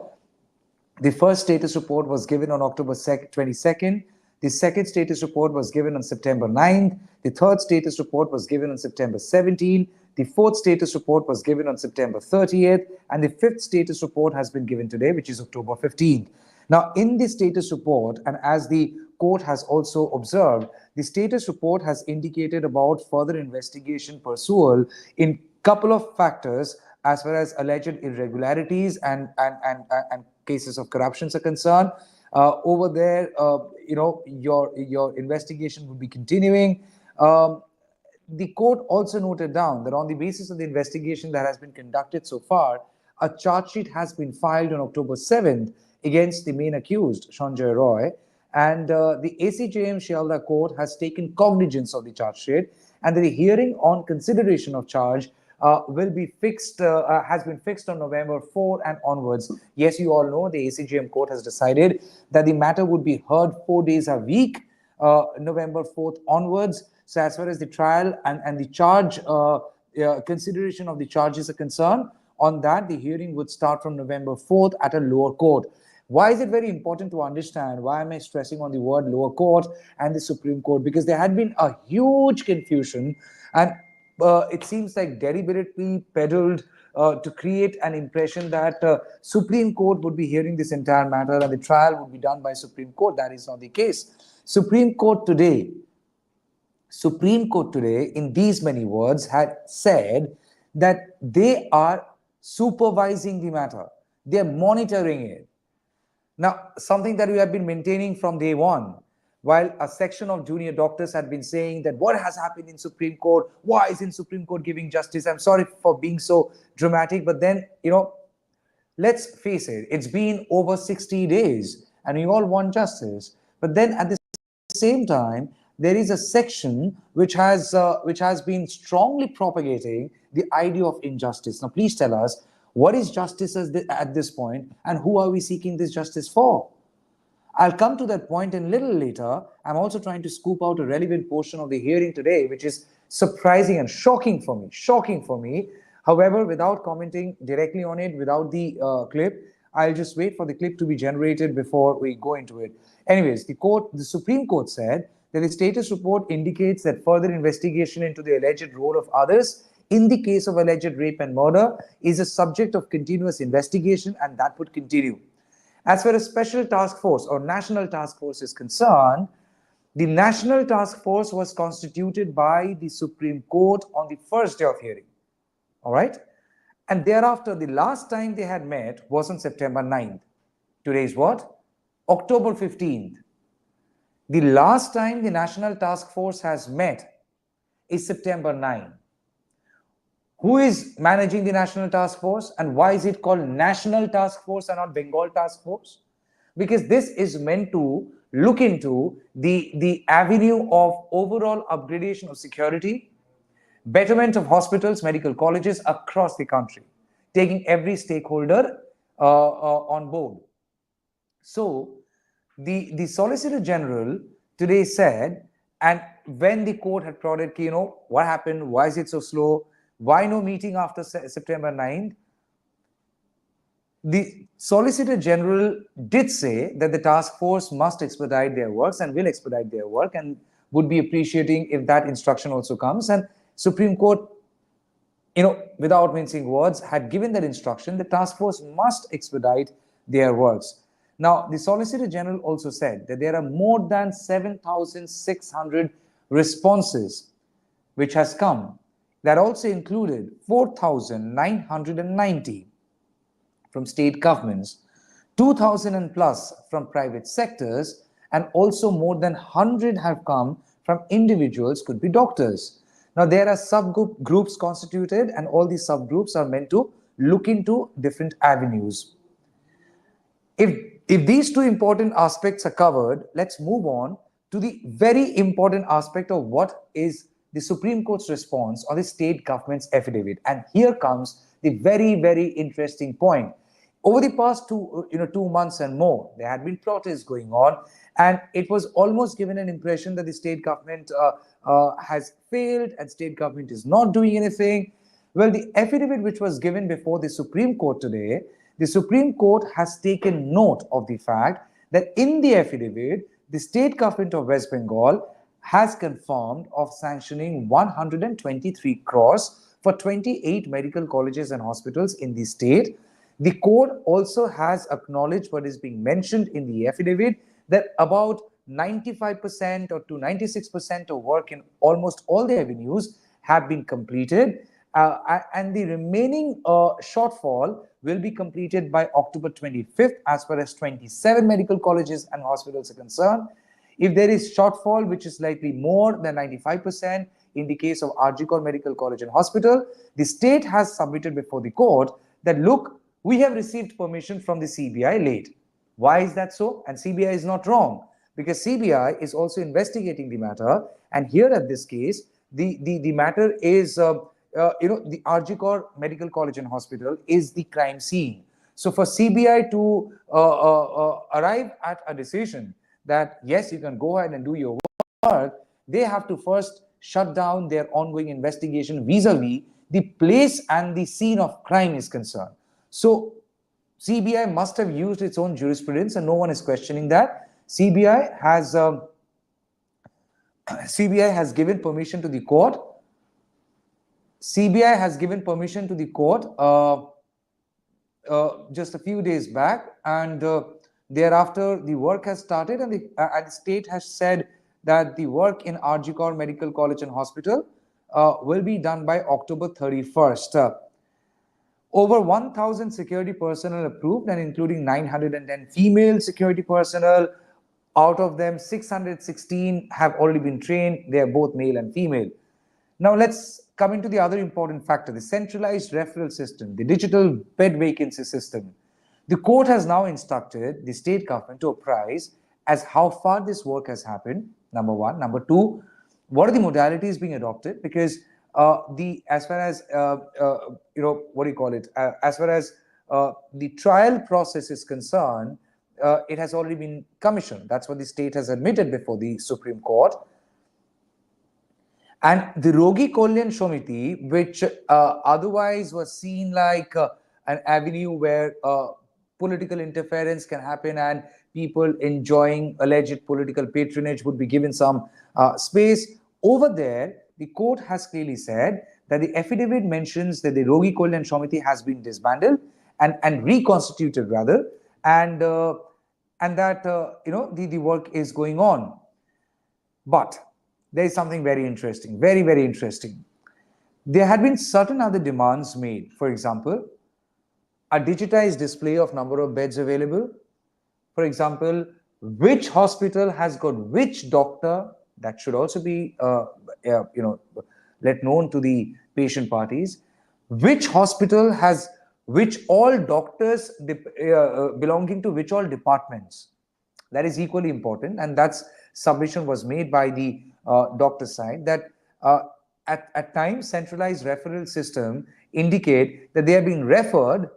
Speaker 14: The first status report was given on October 22nd. The second status report was given on September 9th. The third status report was given on September 17th. The fourth status report was given on September 30th. And the fifth status report has been given today, which is October 15th. Now, in the status report, and as the court has also observed, the status report has indicated about further investigation pursual in couple of factors as far as alleged irregularities and cases of corruptions are concerned. Over there, your investigation will be continuing. The court also noted down that on the basis of the investigation that has been conducted so far, a charge sheet has been filed on October 7th against the main accused, Sanjay Roy, and the ACJM Shialda court has taken cognizance of the charge sheet, and the hearing on consideration of charge will be fixed, has been fixed on November 4 and onwards. Yes, you all know the ACJM court has decided that the matter would be heard 4 days a week, November 4th onwards. So as far as the trial and the charge, consideration of the charges are concerned, on that the hearing would start from November 4th at a lower court. Why is it very important to understand? Why am I stressing on the word lower court and the Supreme Court? Because there had been a huge confusion, and it seems like deliberately peddled to create an impression that Supreme Court would be hearing this entire matter and the trial would be done by Supreme Court. That is not the case. Supreme Court today, in these many words, had said that they are supervising the matter. They are monitoring it. Now, something that we have been maintaining from day one. while a section of junior doctors had been saying that what has happened in Supreme Court, why isn't Supreme Court giving justice? I'm sorry for being so dramatic, but then, let's face it, it's been over 60 days and we all want justice. But then at the same time, there is a section which has been strongly propagating the idea of injustice. Now, please tell us, what is justice at this point, and who are we seeking this justice for? I'll come to that point in a little later. I'm also trying to scoop out a relevant portion of the hearing today, which is surprising and shocking for me. However, without commenting directly on it, without the clip, I'll just wait for the clip to be generated before we go into it. Anyways, the Supreme Court said that the status report indicates that further investigation into the alleged role of others in the case of alleged rape and murder is a subject of continuous investigation, and that would continue. As far as special task force or national task force is concerned, the national task force was constituted by the Supreme Court on the first day of hearing. All right. And thereafter, the last time they had met was on September 9th. Today is what? October 15th. The last time the national task force has met is September 9th. Who is managing the National Task Force, and why is it called National Task Force and not Bengal Task Force? Because this is meant to look into the avenue of overall upgradation of security, betterment of hospitals, medical colleges across the country, taking every stakeholder on board. So the Solicitor General today said, and when the court had prodded, what happened? Why is it so slow? Why no meeting after September 9th? The Solicitor General did say that the task force must expedite their works and will expedite their work, and would be appreciating if that instruction also comes. And Supreme Court, without mincing words, had given that instruction. The task force must expedite their works. Now, the Solicitor General also said that there are more than 7,600 responses which has come. That also included 4,990 from state governments, 2,000 plus from private sectors, and also more than 100 have come from individuals, could be doctors. Now, there are subgroups constituted, and all these subgroups are meant to look into different avenues. If these two important aspects are covered, let's move on to the very important aspect of what is the Supreme Court's response on the state government's affidavit. And here comes the very, very interesting point. Over the past 2 months and more, there had been protests going on, and it was almost given an impression that the state government has failed and state government is not doing anything. Well, the affidavit which was given before the Supreme Court today, the Supreme Court has taken note of the fact that in the affidavit, the state government of West Bengal has confirmed of sanctioning 123 crores for 28 medical colleges and hospitals in the state. The court also has acknowledged what is being mentioned in the affidavit, that about 95% or to 96% of work in almost all the avenues have been completed, and the remaining shortfall will be completed by October 25th as far as 27 medical colleges and hospitals are concerned. If there is shortfall, which is slightly more than 95% in the case of RG Medical College and Hospital, the state has submitted before the court that, look, we have received permission from the CBI late. Why is that so? And CBI is not wrong, because CBI is also investigating the matter. And here at this case, the matter is, the RG Medical College and Hospital is the crime scene. So for CBI to arrive at a decision that, yes, you can go ahead and do your work, they have to first shut down their ongoing investigation vis-a-vis the place and the scene of crime is concerned. So CBI must have used its own jurisprudence, and no one is questioning that. CBI has given permission to the court. CBI has given permission to the court just a few days back, and thereafter the work has started, and the state has said that the work in RG Medical College and Hospital will be done by October 31st. Over 1,000 security personnel approved, and including 910 female security personnel, Out of them, 616 have already been trained. They are both male and female. Now let's come into the other important factor, the centralized referral system, the digital bed vacancy system. The court has now instructed the state government to apprise as how far this work has happened, number one. Number two, what are the modalities being adopted? Because as far as as far as the trial process is concerned, it has already been commissioned. That's what the state has admitted before the Supreme Court. And the Rogi Kolyan Shomiti, which otherwise was seen like an avenue where political interference can happen and people enjoying alleged political patronage would be given some space. Over there, the court has clearly said that the affidavit mentions that the Rogi Kolyan Shomiti has been disbanded and reconstituted rather, and that the work is going on. But there is something very interesting, very, very interesting. There had been certain other demands made. For example, a digitized display of number of beds available. For example, which hospital has got which doctor. That should also be, let known to the patient parties. Which hospital has which all doctors belonging to which all departments. That is equally important, and that's submission was made by the doctor side that at times centralized referral system indicate that they have been referred,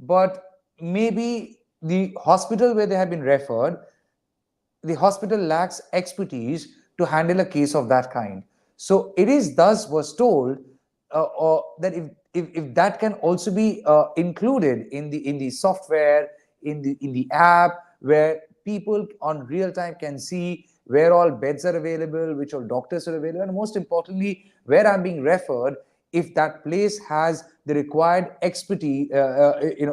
Speaker 14: but maybe the hospital where they have been referred, the hospital lacks expertise to handle a case of that kind. So it is thus was told that if that can also be included in the software, in the app, where people on real time can see where all beds are available, which all doctors are available, and most importantly, where I'm being referred, if that place has the required expertise,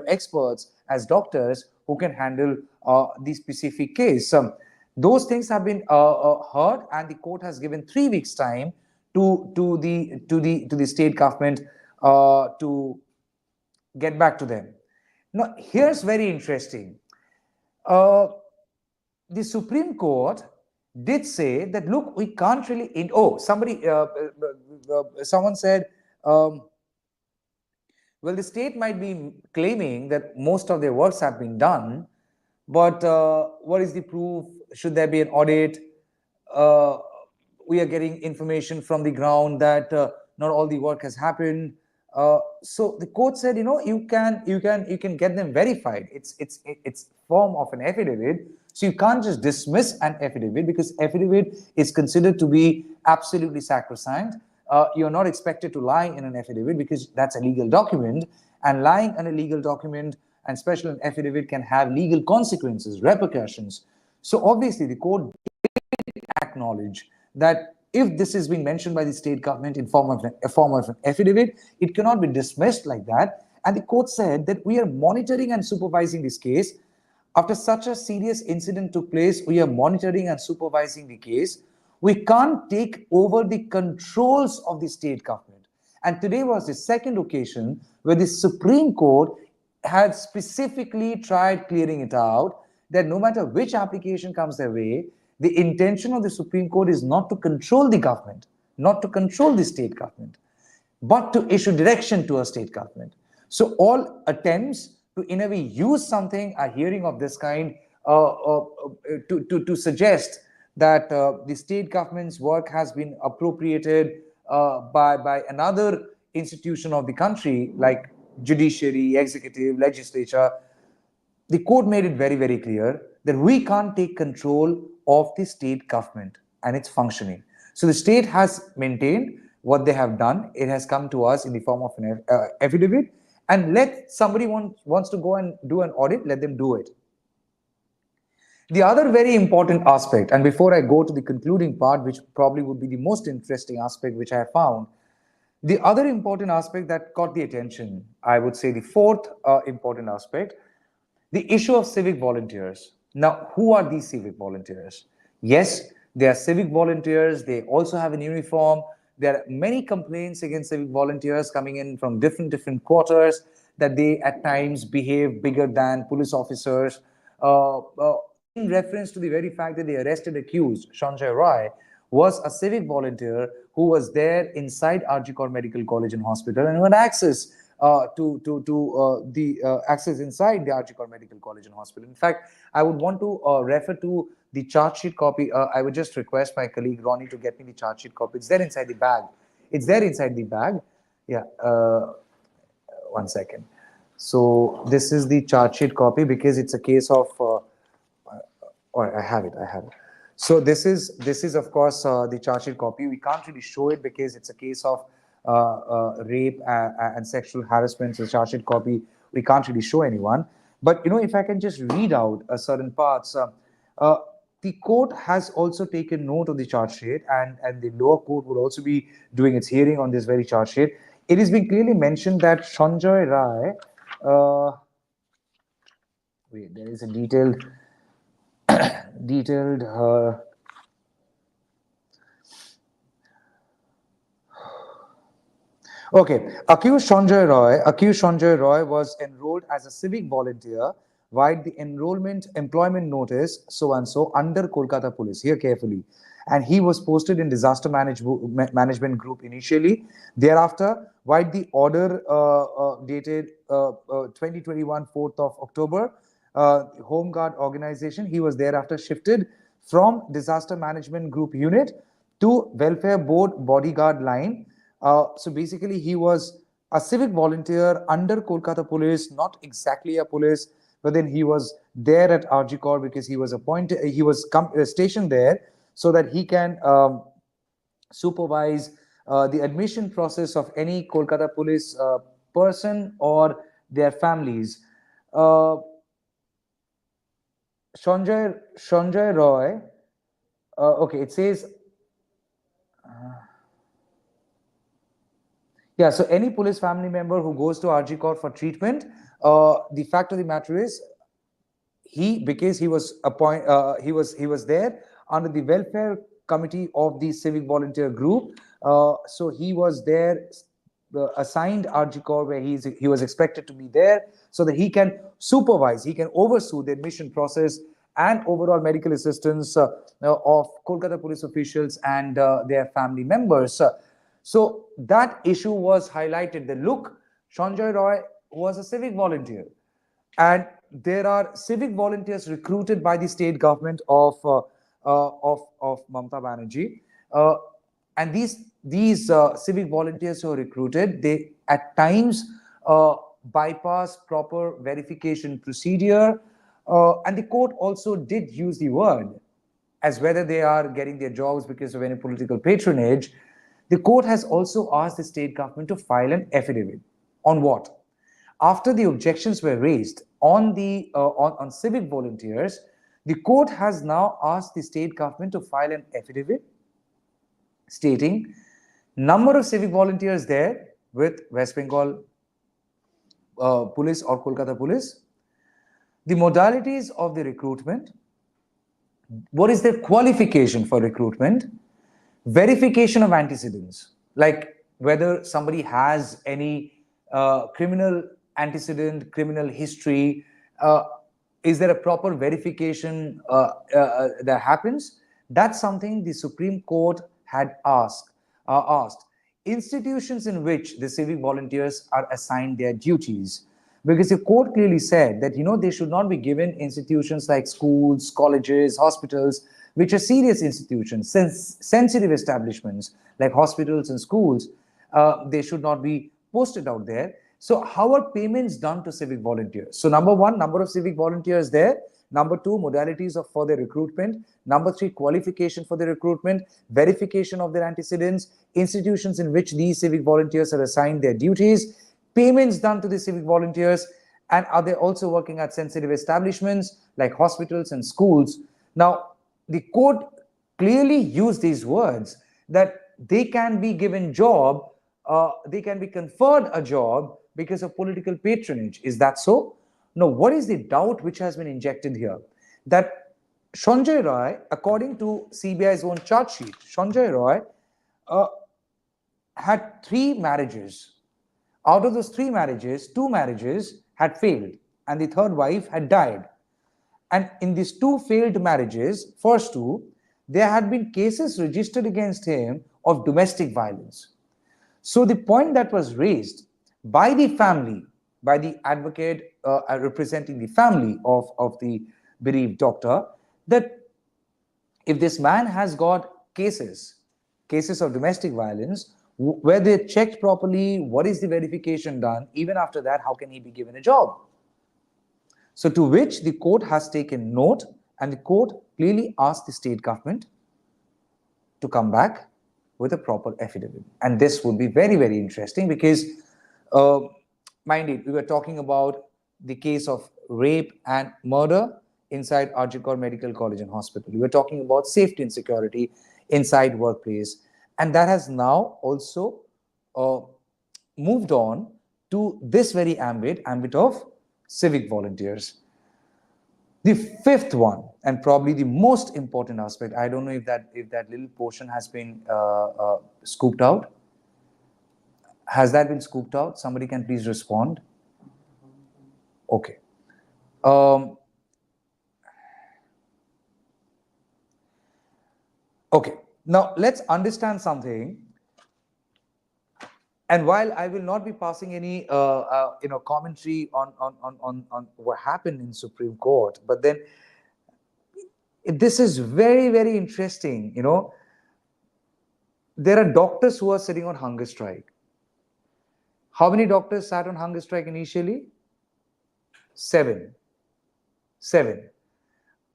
Speaker 14: experts as doctors who can handle the specific case. Those things have been heard, and the court has given 3 weeks time to the state government to get back to them. Now, here's very interesting. The Supreme Court did say that, look, we can't really. Someone said, well, the state might be claiming that most of their works have been done, but what is the proof? Should there be an audit? We are getting information from the ground that not all the work has happened. So the court said, you can get them verified. It's form of an affidavit. So you can't just dismiss an affidavit, because affidavit is considered to be absolutely sacrosanct. You're not expected to lie in an affidavit because that's a legal document, and lying in a legal document, and especially an affidavit, can have legal consequences, repercussions. So obviously the court did acknowledge that if this is being mentioned by the state government in form of an affidavit, it cannot be dismissed like that. And the court said that we are monitoring and supervising this case. After such a serious incident took place, we are monitoring and supervising the case. We can't take over the controls of the state government. And today was the second occasion where the Supreme Court had specifically tried clearing it out, that no matter which application comes their way, the intention of the Supreme Court is not to control the government, not to control the state government, but to issue direction to a state government. So all attempts to in a way use something, a hearing of this kind, to suggest that the state government's work has been appropriated by another institution of the country, like judiciary, executive, legislature. The court made it very, very clear that we can't take control of the state government and its functioning. So the state has maintained what they have done. It has come to us in the form of an affidavit, and let somebody wants to go and do an audit, let them do it. The other very important aspect, and before I go to the concluding part, which probably would be the most interesting aspect which I have found, the other important aspect that caught the attention, I would say the fourth important aspect, the issue of civic volunteers. Now, who are these civic volunteers? Yes, they are civic volunteers. They also have a uniform. There are many complaints against civic volunteers coming in from different quarters, that they at times behave bigger than police officers. in reference to the very fact that the arrested accused, Sanjay Roy, was a civic volunteer who was there inside RG Kar Medical College and Hospital and who had access the access inside the RG Kar Medical College and Hospital. In fact, I would want to refer to the charge sheet copy. I would just request my colleague Ronnie to get me the charge sheet copy. It's there inside the bag. It's there inside the bag. Yeah. One second. So this is the charge sheet copy because it's a case of. I have it. So this is of course the charge sheet copy. We can't really show it because it's a case of rape and sexual harassment. So the charge sheet copy we can't really show anyone. But if I can just read out certain parts. The court has also taken note of the charge sheet, and the lower court will also be doing its hearing on this very charge sheet. It has been clearly mentioned that Sanjay Rai. Wait, there is a detailed. Okay, accused Sanjay Roy was enrolled as a civic volunteer via the employment notice so and so under Kolkata Police. Hear carefully. And he was posted in disaster management group initially. Thereafter, via the order dated 2021 4th of October, Home Guard organization, he was thereafter shifted from disaster management group unit to welfare board bodyguard line. So basically, he was a civic volunteer under Kolkata Police, not exactly a police, but then he was there at RG Kar because he was appointed, he was stationed there so that he can supervise the admission process of any Kolkata Police person or their families. Sanjay Roy, okay, it says. Yeah, so any police family member who goes to RG Court for treatment, the fact of the matter is, because he was there under the welfare committee of the civic volunteer group, so he was there assigned RG Court where he was expected to be there so that he can supervise, he can oversee the admission process and overall medical assistance of Kolkata police officials and their family members. So that issue was highlighted. That look, Sanjay Roy was a civic volunteer, and there are civic volunteers recruited by the state government of Mamata Banerjee, and these civic volunteers who are recruited, they at times bypass proper verification procedure, and the court also did use the word as whether they are getting their jobs because of any political patronage. The court has also asked the state government to file an affidavit. On what? After the objections were raised on the on civic volunteers, the court has now asked the state government to file an affidavit stating number of civic volunteers there with West Bengal police or Kolkata police, the modalities of the recruitment, what is their qualification for recruitment, verification of antecedents, like whether somebody has any criminal antecedent, criminal history, is there a proper verification that happens? That's something the Supreme Court had asked. Institutions in which the civic volunteers are assigned their duties, because the court clearly said that they should not be given institutions like schools, colleges, hospitals, which are serious institutions, sensitive establishments like hospitals and schools. They should not be posted out there. So how are payments done to civic volunteers? So number one, number of civic volunteers there. Number two, modalities for their recruitment. Number three, qualification for the recruitment, verification of their antecedents, institutions in which these civic volunteers are assigned their duties, payments done to the civic volunteers, and are they also working at sensitive establishments like hospitals and schools? Now, the court clearly used these words that they can be given job, they can be conferred a job because of political patronage. Is that so? No. What is the doubt which has been injected here? That Sanjay Roy, according to CBI's own chart sheet, Sanjay Roy had 3 marriages. Out of those 3 marriages, 2 marriages had failed and the third wife had died. And in these two failed marriages, first two, there had been cases registered against him of domestic violence. So the point that was raised by the family, by the advocate representing the family of the bereaved doctor, that if this man has got cases of domestic violence, where they checked properly, what is the verification done, even after that, how can he be given a job? So to which the court has taken note, and the court clearly asked the state government to come back with a proper affidavit. And this would be very, very interesting because, mind it, we were talking about the case of rape and murder inside Arjikor Medical College and Hospital. We were talking about safety and security inside workplace. And that has now also moved on to this very ambit of civic volunteers. The fifth one, and probably the most important aspect, I don't know if that little portion has been scooped out. Has that been scooped out? Somebody can please respond. Okay. Okay. Now let's understand something. And while I will not be passing any commentary on what happened in Supreme Court, but then this is very, very interesting. There are doctors who are sitting on hunger strike. How many doctors sat on hunger strike initially? 7. 7.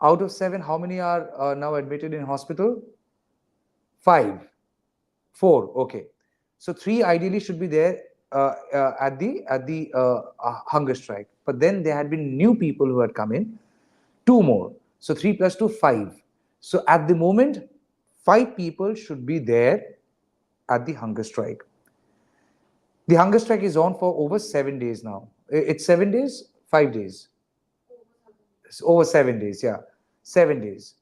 Speaker 14: Out of 7, how many are now admitted in hospital? 5. 4. Okay. So 3 ideally should be there at the hunger strike. But then there had been new people who had come in. 2 more. So 3 plus 2, 5. So at the moment, 5 people should be there at the hunger strike. The hunger strike is on for over 7 days now. It's 7 days? 5 days? It's over 7 days, yeah. 7 days.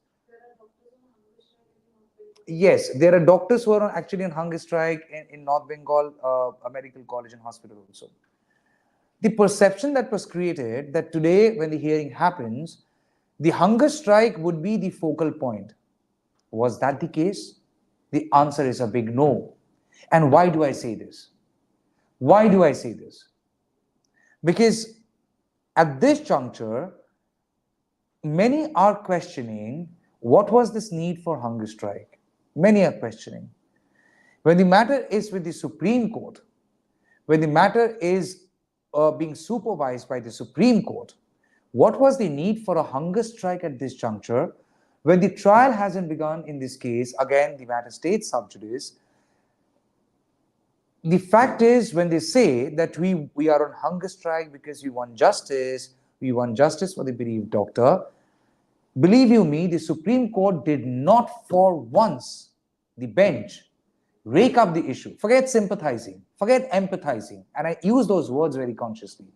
Speaker 14: Yes, there are doctors who are actually on hunger strike in North Bengal, a medical college and hospital also. The perception that was created that today when the hearing happens, the hunger strike would be the focal point. Was that the case? The answer is a big no. And why do I say this? Why do I say this? Because at this juncture, many are questioning what was this need for hunger strike. Many are questioning. When the matter is with the Supreme Court, when the matter is being supervised by the Supreme Court, what was the need for a hunger strike at this juncture? When the trial hasn't begun in this case, again, the matter stays sub judice. The fact is, when they say that we are on hunger strike because we want justice for the bereaved doctor, believe you me, the Supreme Court did not for once, the bench, rake up the issue. Forget sympathizing, forget empathizing. And I use those words very consciously.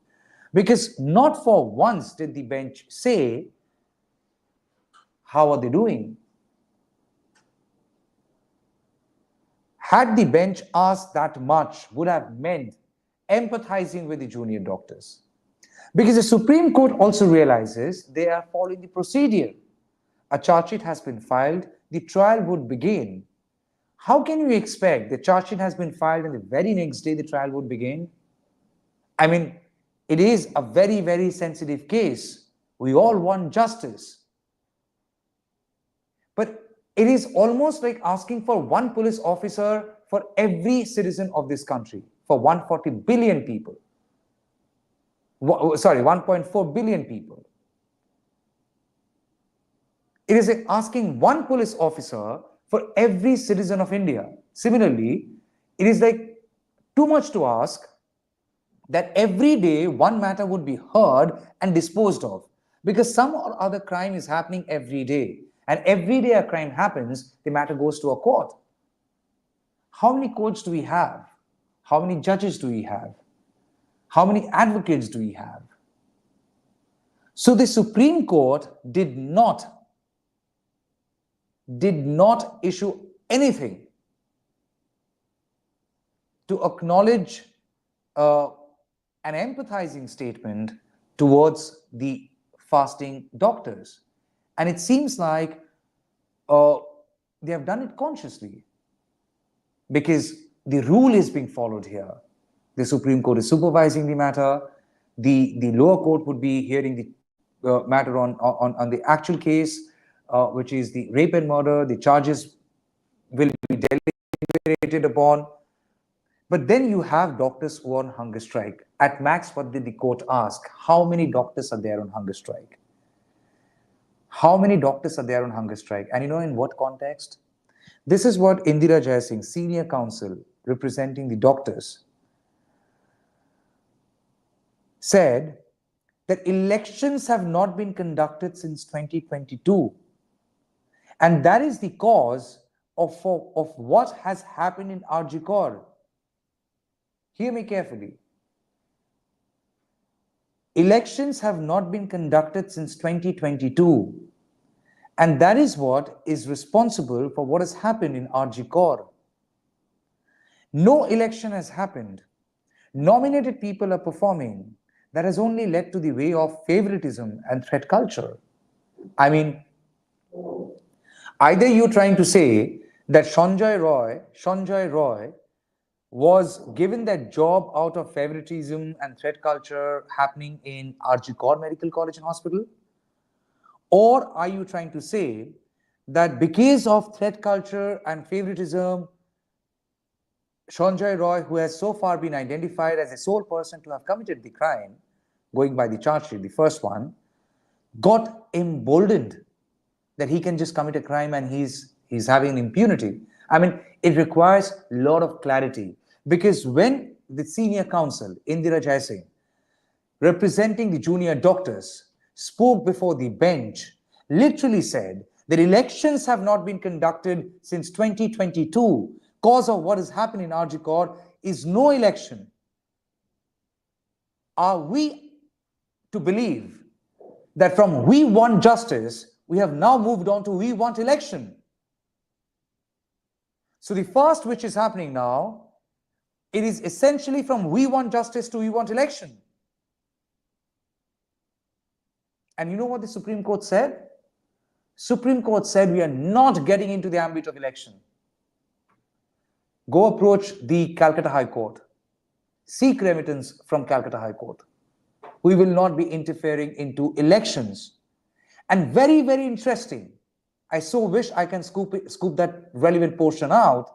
Speaker 14: Because not for once did the bench say, how are they doing? Had the bench asked that much, would have meant empathizing with the junior doctors. Because the Supreme Court also realizes they are following the procedure. A charge sheet has been filed, the trial would begin. How can you expect the charge sheet has been filed and the very next day the trial would begin? I mean, it is a very, very sensitive case. We all want justice. But it is almost like asking for one police officer for every citizen of this country, for 140 billion people. Sorry, 1.4 billion people. It is like asking one police officer for every citizen of India. Similarly, it is like too much to ask that every day one matter would be heard and disposed of, because some or other crime is happening every day. And every day a crime happens, the matter goes to a court. How many courts do we have? How many judges do we have? How many advocates do we have? So the Supreme Court did not issue anything to acknowledge an empathizing statement towards the fasting doctors. And it seems like they have done it consciously because the rule is being followed here. The Supreme Court is supervising the matter. The lower court would be hearing the matter on the actual case, which is the rape and murder. The charges will be deliberated upon. But then you have doctors who are on hunger strike. At max, what did the court ask? How many doctors are there on hunger strike? How many doctors are there on hunger strike? And you know in what context? This is what Indira Jaisingh, senior counsel representing the doctors, said that elections have not been conducted since 2022. And that is the cause of what has happened in Arjikor. Hear me carefully. Elections have not been conducted since 2022. And that is what is responsible for what has happened in Arjikor. No election has happened. Nominated people are performing. That has only led to the way of favoritism and threat culture. I mean, either you're trying to say that Sanjay Roy was given that job out of favoritism and threat culture happening in Arjikor Medical College and Hospital? Or are you trying to say that because of threat culture and favoritism, Sanjay Roy, who has so far been identified as the sole person to have committed the crime, going by the charge sheet, the first one, got emboldened that he can just commit a crime and he's having impunity? I mean, it requires a lot of clarity, because when the senior counsel, Indira Jaisingh, representing the junior doctors, spoke before the bench, literally said that elections have not been conducted since 2022. Cause of what has happened in Arjikor is no election. Are we to believe that from we want justice, we have now moved on to we want election? So the first which is happening now, it is essentially from we want justice to we want election. And you know what the Supreme Court said? Supreme Court said we are not getting into the ambit of election. Go approach the Calcutta High Court. Seek remittance from Calcutta High Court. We will not be interfering into elections. And very, very interesting. I so wish I can scoop that relevant portion out.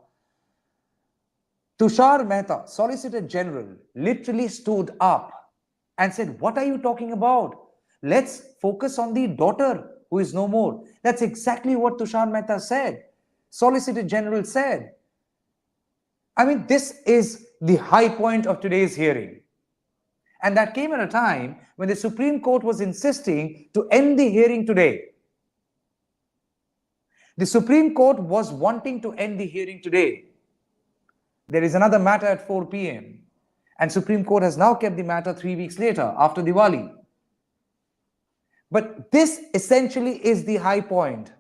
Speaker 14: Tushar Mehta, Solicitor General, literally stood up and said, what are you talking about? Let's focus on the daughter who is no more. That's exactly what Tushar Mehta said. Solicitor General said. I mean, this is the high point of today's hearing. And that came at a time when the Supreme Court was insisting to end the hearing today. The Supreme Court was wanting to end the hearing today. There is another matter at 4 p.m. And Supreme Court has now kept the matter 3 weeks later, after Diwali. But this essentially is the high point.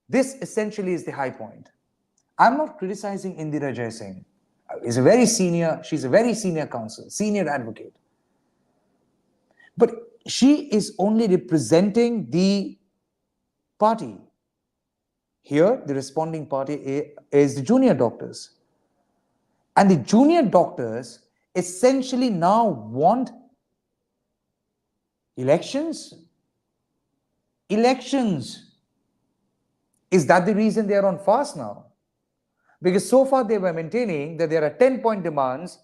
Speaker 14: This essentially is the high point. I'm not criticizing Indira Jaisingh. She's a very senior counsel, senior advocate. But she is only representing the party. Here, the responding party is the junior doctors. And the junior doctors essentially now want elections. Elections. Is that the reason they are on fast now? Because so far they were maintaining that there are 10-point demands,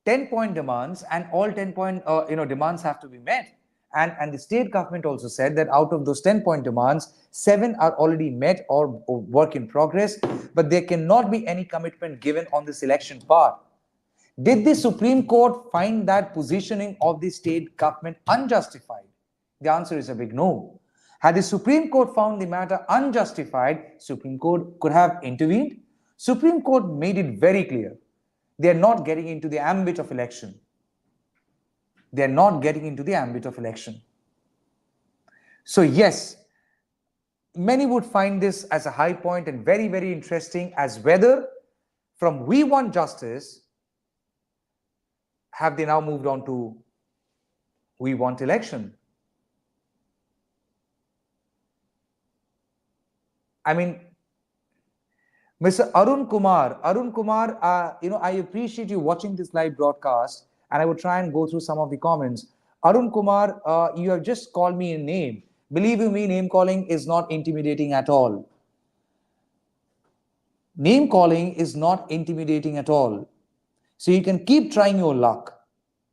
Speaker 14: 10-point demands, and all 10-point demands have to be met. And the state government also said that out of those 10-point demands, 7 are already met or work in progress, but there cannot be any commitment given on this election part. Did the Supreme Court find that positioning of the state government unjustified? The answer is a big no. Had the Supreme Court found the matter unjustified, Supreme Court could have intervened. Supreme Court made it very clear. They are not getting into the ambit of election. They are not getting into the ambit of election. So yes, many would find this as a high point and very, very interesting, as whether from we want justice have they now moved on to we want election? I mean, Mr. Arun Kumar, I appreciate you watching this live broadcast, and I will try and go through some of the comments. Arun Kumar, you have just called me a name. Believe you me, name calling is not intimidating at all. Name calling is not intimidating at all. So you can keep trying your luck.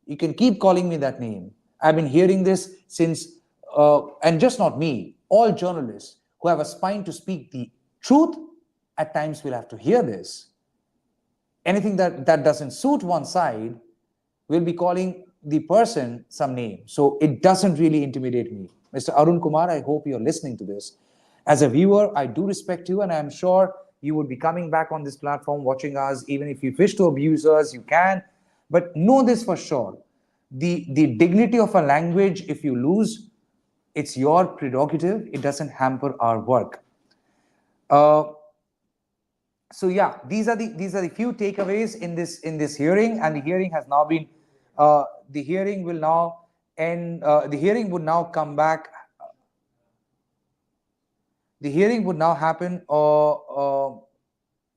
Speaker 14: You can keep calling me that name. I've been hearing this since, and just not me, all journalists who have a spine to speak the truth, at times will have to hear this. Anything that doesn't suit one side will be calling the person some name. So it doesn't really intimidate me. Mr. Arun Kumar, I hope you're listening to this. As a viewer, I do respect you, and I'm sure you would be coming back on this platform watching us. Even if you wish to abuse us, you can. But know this for sure. The dignity of a language, if you lose, it's your prerogative. It doesn't hamper our work. So yeah, these are the few takeaways in this hearing, and the hearing has now been the hearing will now end. The hearing would now come back. The hearing would now happen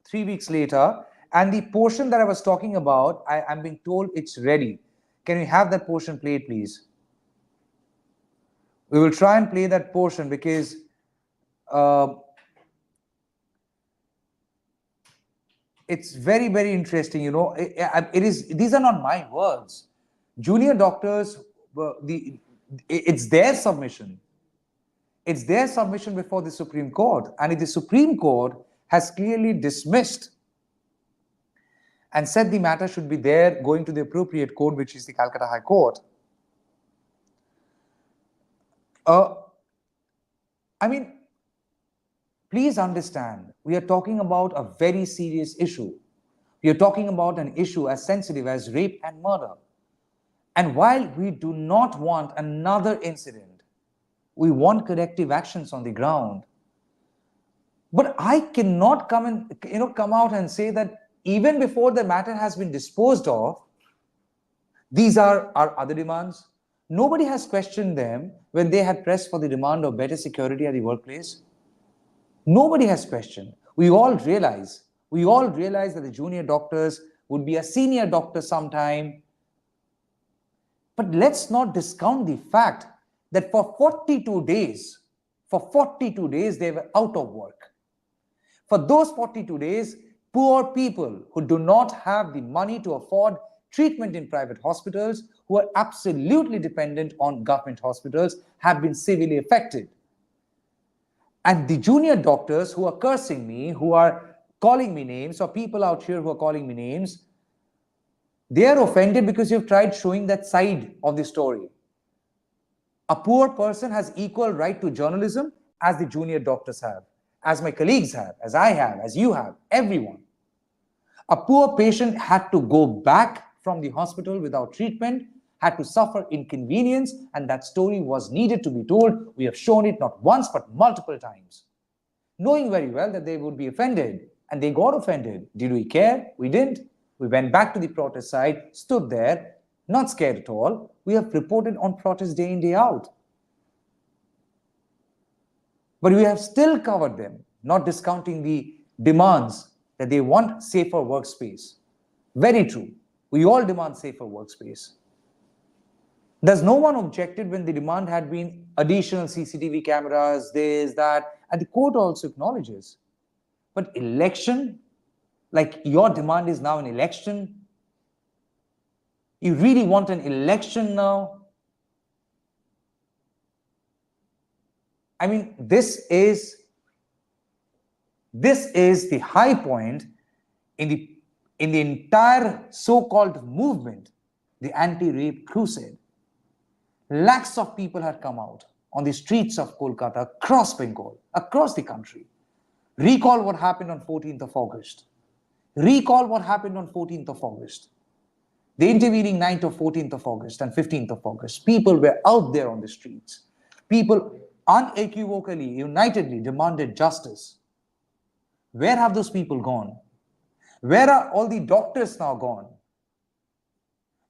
Speaker 14: 3 weeks later, and the portion that I was talking about, I'm being told it's ready. Can we have that portion played, please? We will try and play that portion because it's very, very interesting. You know, it is. These are not my words. Junior doctors, it's their submission. It's their submission before the Supreme Court, and if the Supreme Court has clearly dismissed and said the matter should be there going to the appropriate court, which is the Calcutta High Court. I mean, please understand, we are talking about a very serious issue. We are talking about an issue as sensitive as rape and murder. And while we do not want another incident, we want corrective actions on the ground. But I cannot come out and say that even before the matter has been disposed of, these are our other demands. Nobody has questioned them when they had pressed for the demand of better security at the workplace. Nobody has questioned. We all realize that the junior doctors would be a senior doctor sometime. But let's not discount the fact that for 42 days, they were out of work. For those 42 days, poor people who do not have the money to afford treatment in private hospitals, who are absolutely dependent on government hospitals, have been severely affected. And the junior doctors who are cursing me, who are calling me names, or people out here who are calling me names, they are offended because you've tried showing that side of the story. A poor person has equal right to journalism as the junior doctors have, as my colleagues have, as I have, as you have, everyone. A poor patient had to go back from the hospital without treatment, had to suffer inconvenience, and that story was needed to be told. We have shown it not once, but multiple times, knowing very well that they would be offended, and they got offended. Did we care? We didn't. We went back to the protest side, stood there, not scared at all. We have reported on protest day in, day out. But we have still covered them, not discounting the demands that they want safer workspace. Very true. We all demand safer workspace. Does no one objected when the demand had been additional CCTV cameras, this, that, and the court also acknowledges. But election, like your demand is now an election? You really want an election now? I mean, this is the high point in the entire so-called movement, the anti-rape crusade. Lakhs of people had come out on the streets of Kolkata, across Bengal, across the country. Recall what happened on 14th of August. Recall what happened on 14th of August. The intervening night of 14th of August and 15th of August. People were out there on the streets. People unequivocally, unitedly demanded justice. Where have those people gone? Where are all the doctors now gone?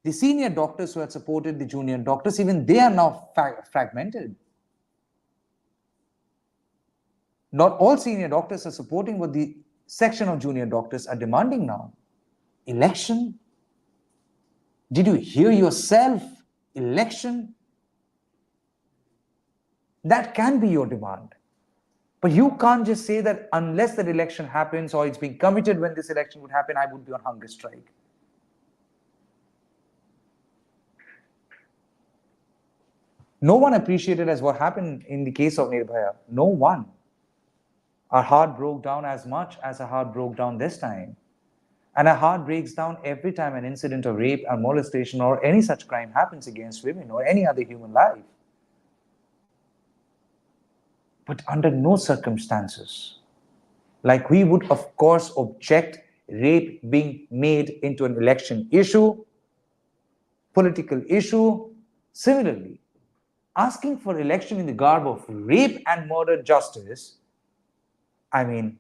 Speaker 14: The senior doctors who had supported the junior doctors, even they are now fragmented. Not all senior doctors are supporting what the section of junior doctors are demanding now. Election? Did you hear yourself? Election? That can be your demand. But you can't just say that unless that election happens or it's being committed when this election would happen, I would be on hunger strike. No one appreciated as what happened in the case of Nirbhaya. No one. Our heart broke down as much as our heart broke down this time. And our heart breaks down every time an incident of rape or molestation or any such crime happens against women or any other human life. But under no circumstances, like we would of course object rape being made into an election issue, political issue. Similarly, asking for election in the garb of rape and murder justice, I mean,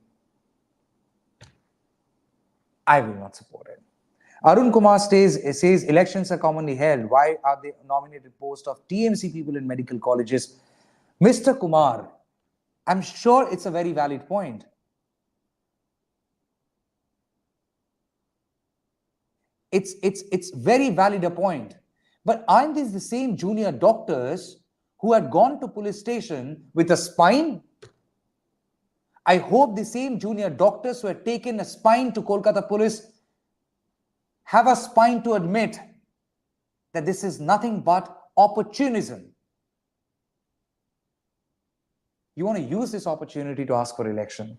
Speaker 14: I will not support it. Arun Kumar says elections are commonly held. Why are they nominated post of TMC people in medical colleges? Mr. Kumar, I'm sure it's a very valid point. It's very valid a point. But aren't these the same junior doctors who had gone to police station with a spine? I hope the same junior doctors who had taken a spine to Kolkata police have a spine to admit that this is nothing but opportunism. You want to use this opportunity to ask for election.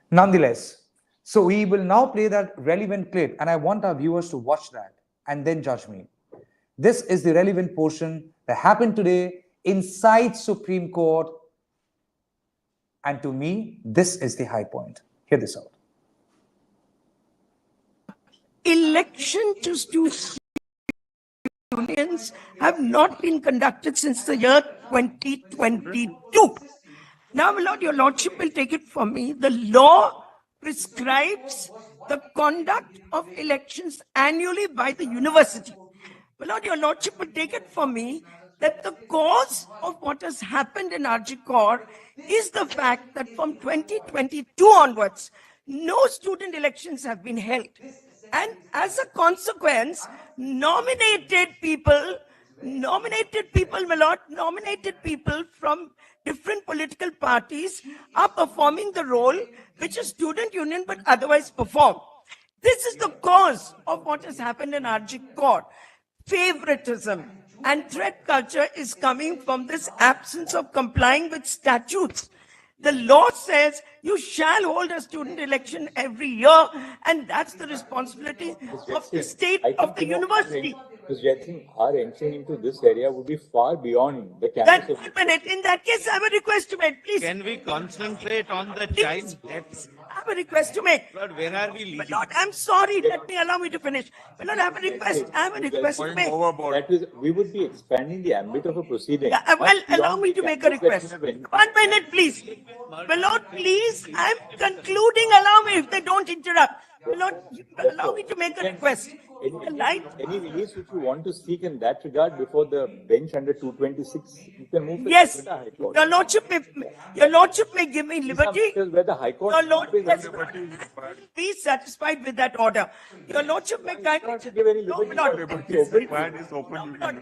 Speaker 14: Nonetheless, so we will now play that relevant clip, and I want our viewers to watch that and then judge me. This is the relevant portion that happened today inside Supreme Court, and to me, this is the high point. Hear this out.
Speaker 5: Election to student unions have not been conducted since the year 2022. Now, my lord, your lordship will take it from me. The law prescribes the conduct of elections annually by the university. My lord, your lordship will take it from me that the cause of what has happened in RG Kaur is the fact that from 2022 onwards, no student elections have been held. And as a consequence, nominated people, my lord, nominated people from different political parties are performing the role which a student union would otherwise perform. This is the cause of what has happened in RG Kaur. Favoritism and threat culture is coming from this absence of complying with statutes. The law says you shall hold a student election every year, and that's the responsibility of the state, of the university.
Speaker 1: Ms. Jetson, our entry into this area would be far beyond the campus of...
Speaker 5: In that case, I have a request to make, please.
Speaker 4: Can we concentrate on the child deaths?
Speaker 5: I have a request to make.
Speaker 4: Lord, where are we leading?
Speaker 5: Lord, I'm sorry. Allow me to finish. Lord, I have a request. I have a request to make.
Speaker 1: That is, we would be expanding the ambit of a proceeding.
Speaker 5: Yeah, well, allow me to make a request. 1 minute, please. My lord, please, I'm concluding. Allow me if they don't interrupt. My lord, allow me to make a request.
Speaker 1: Any release which you want to seek in that regard before the bench under 226, you can move to
Speaker 5: Yes,
Speaker 1: the High Court.
Speaker 5: your lordship may give me liberty.
Speaker 1: Where the High Court
Speaker 5: Your lordship be satisfied with that order. Your lordship may kindly
Speaker 1: give any liberty.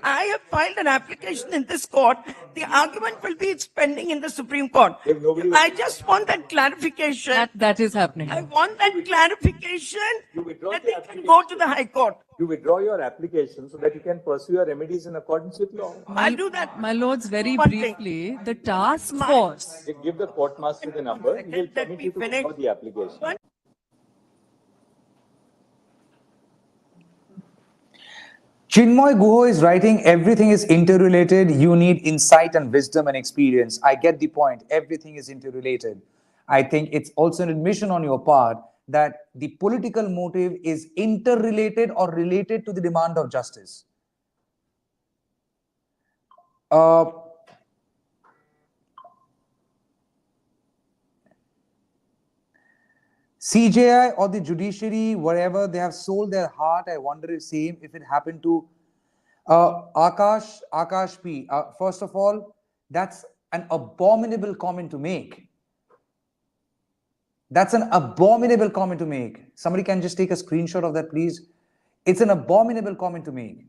Speaker 5: I have filed an application in this court. The argument will be it's pending in the Supreme Court. I just want that clarification.
Speaker 3: That is happening.
Speaker 5: I want that clarification that they can go to the High Court.
Speaker 1: You withdraw your application so that you can pursue your remedies in accordance with law.
Speaker 5: I'll do that.
Speaker 3: My lords, very
Speaker 5: One thing.
Speaker 3: briefly, the task force.
Speaker 1: They give the court master the number, he will permit you to withdraw the application.
Speaker 14: Chinmoy Guho is writing, everything is interrelated. You need insight and wisdom and experience. I get the point. Everything is interrelated. I think it's also an admission on your part that the political motive is interrelated or related to the demand of justice. CJI or the judiciary, wherever they have sold their heart, I wonder if same if it happened to Akash P. First of all, that's an abominable comment to make. That's an abominable comment to make. Somebody can just take a screenshot of that, please. It's an abominable comment to make.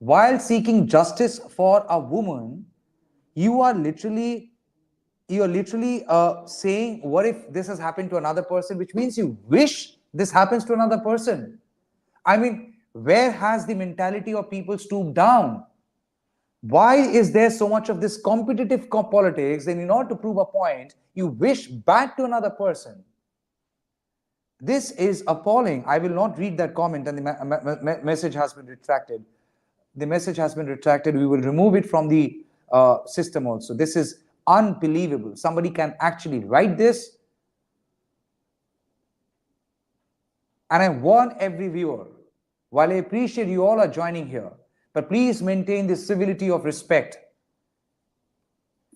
Speaker 14: While seeking justice for a woman, you are literally saying, what if this has happened to another person, which means you wish this happens to another person. I mean, where has the mentality of people stooped down? Why is there so much of this competitive politics? And in order to prove a point, you wish bad to another person. This is appalling. I will not read that comment, and the message has been retracted. The message has been retracted. We will remove it from the system also. This is unbelievable. Somebody can actually write this. And I warn every viewer, while I appreciate you all are joining here, but please maintain the civility of respect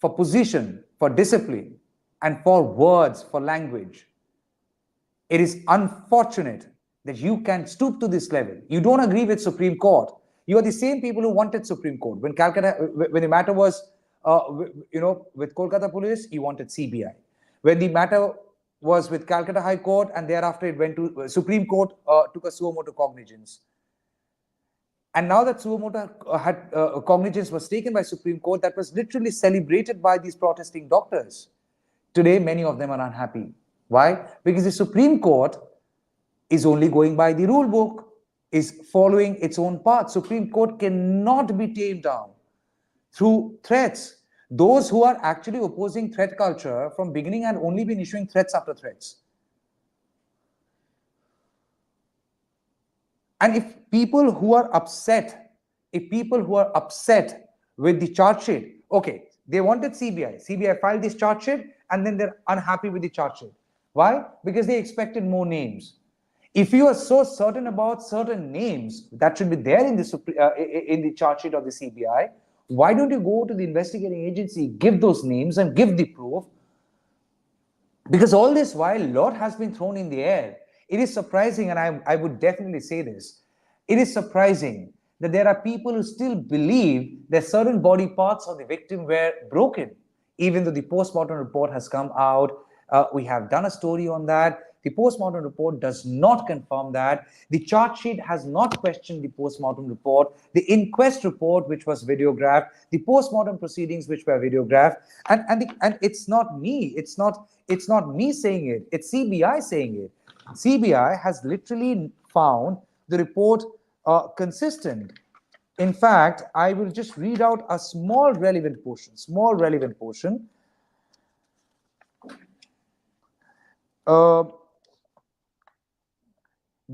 Speaker 14: for position, for discipline, and for words, for language. It is unfortunate that you can stoop to this level. You don't agree with Supreme Court. You are the same people who wanted Supreme Court. When the matter was, with Kolkata Police, you wanted CBI. When the matter was with Calcutta High Court, and thereafter it went to Supreme Court, took a suo motu cognizance. And now that suo motu cognizance was taken by Supreme Court, that was literally celebrated by these protesting doctors. Today, many of them are unhappy. Why? Because the Supreme Court is only going by the rule book, is following its own path. Supreme Court cannot be tamed down through threats. Those who are actually opposing threat culture from beginning had only been issuing threats after threats. And if people who are upset with the charge sheet, okay, they wanted CBI. CBI filed this charge sheet, and then they're unhappy with the charge sheet. Why? Because they expected more names. If you are so certain about certain names that should be there in the charge sheet of the CBI, why don't you go to the investigating agency, give those names and give the proof? Because all this while, a lot has been thrown in the air. It is surprising, and I would definitely say this, it is surprising that there are people who still believe that certain body parts of the victim were broken, even though the postmortem report has come out. We have done a story on that. The postmortem report does not confirm that. The charge sheet has not questioned the postmortem report. The inquest report, which was videographed, the postmortem proceedings, which were videographed, and it's not me. It's not me saying it. It's CBI saying it. CBI has literally found the report consistent. In fact, I will just read out a small relevant portion.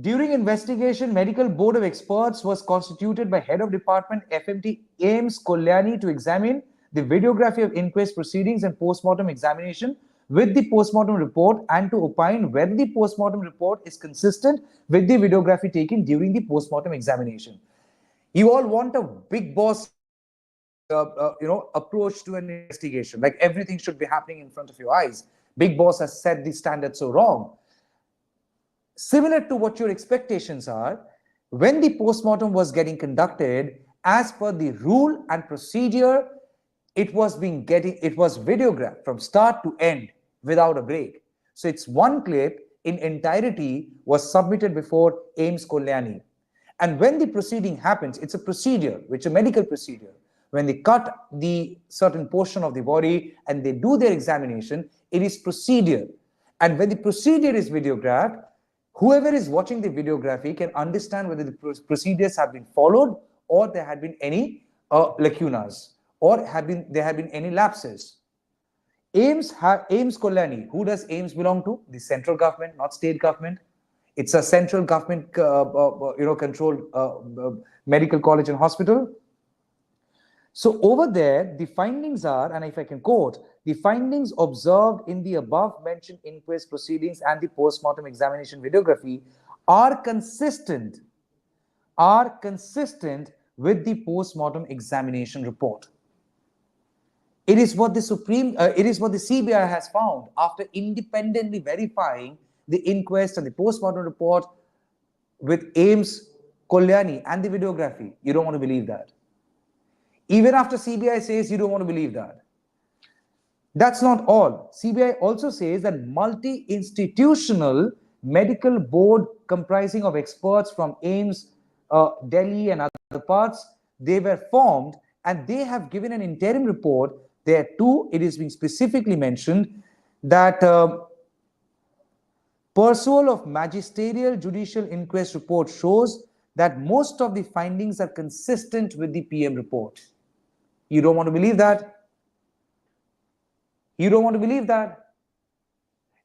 Speaker 14: During investigation, medical board of experts was constituted by head of department FMT Ames Kalyani to examine the videography of inquest proceedings and postmortem examination with the postmortem report and to opine whether the postmortem report is consistent with the videography taken during the postmortem examination. You all want a big boss approach to an investigation, like everything should be happening in front of your eyes. Big boss has set the standard so wrong. Similar to what your expectations are, when the postmortem was getting conducted, as per the rule and procedure, it was videographed from start to end without a break. So it's one clip in entirety was submitted before Ames Kalyani. And when the proceeding happens, it's a procedure, which is a medical procedure. When they cut the certain portion of the body and they do their examination, it is procedure. And when the procedure is videographed, whoever is watching the videography can understand whether the procedures have been followed or there had been any lacunas or there have been any lapses. Ames Kalyani, who does Ames belong to? The central government, not state government. It's a central government controlled medical college and hospital. So over there, the findings are, and if I can quote, the findings observed in the above mentioned inquest proceedings and the postmortem examination videography are consistent with the postmortem examination report. It is what the CBI has found after independently verifying the inquest and the postmortem report with Ames, Kolyani and the videography. You don't want to believe that. Even after CBI says you don't want to believe that. That's not all. CBI also says that multi-institutional medical board comprising of experts from Ames, Delhi and other parts, they were formed and they have given an interim report. There too, it is being specifically mentioned that pursual of magisterial judicial inquest report shows that most of the findings are consistent with the PM report. You don't want to believe that? You don't want to believe that?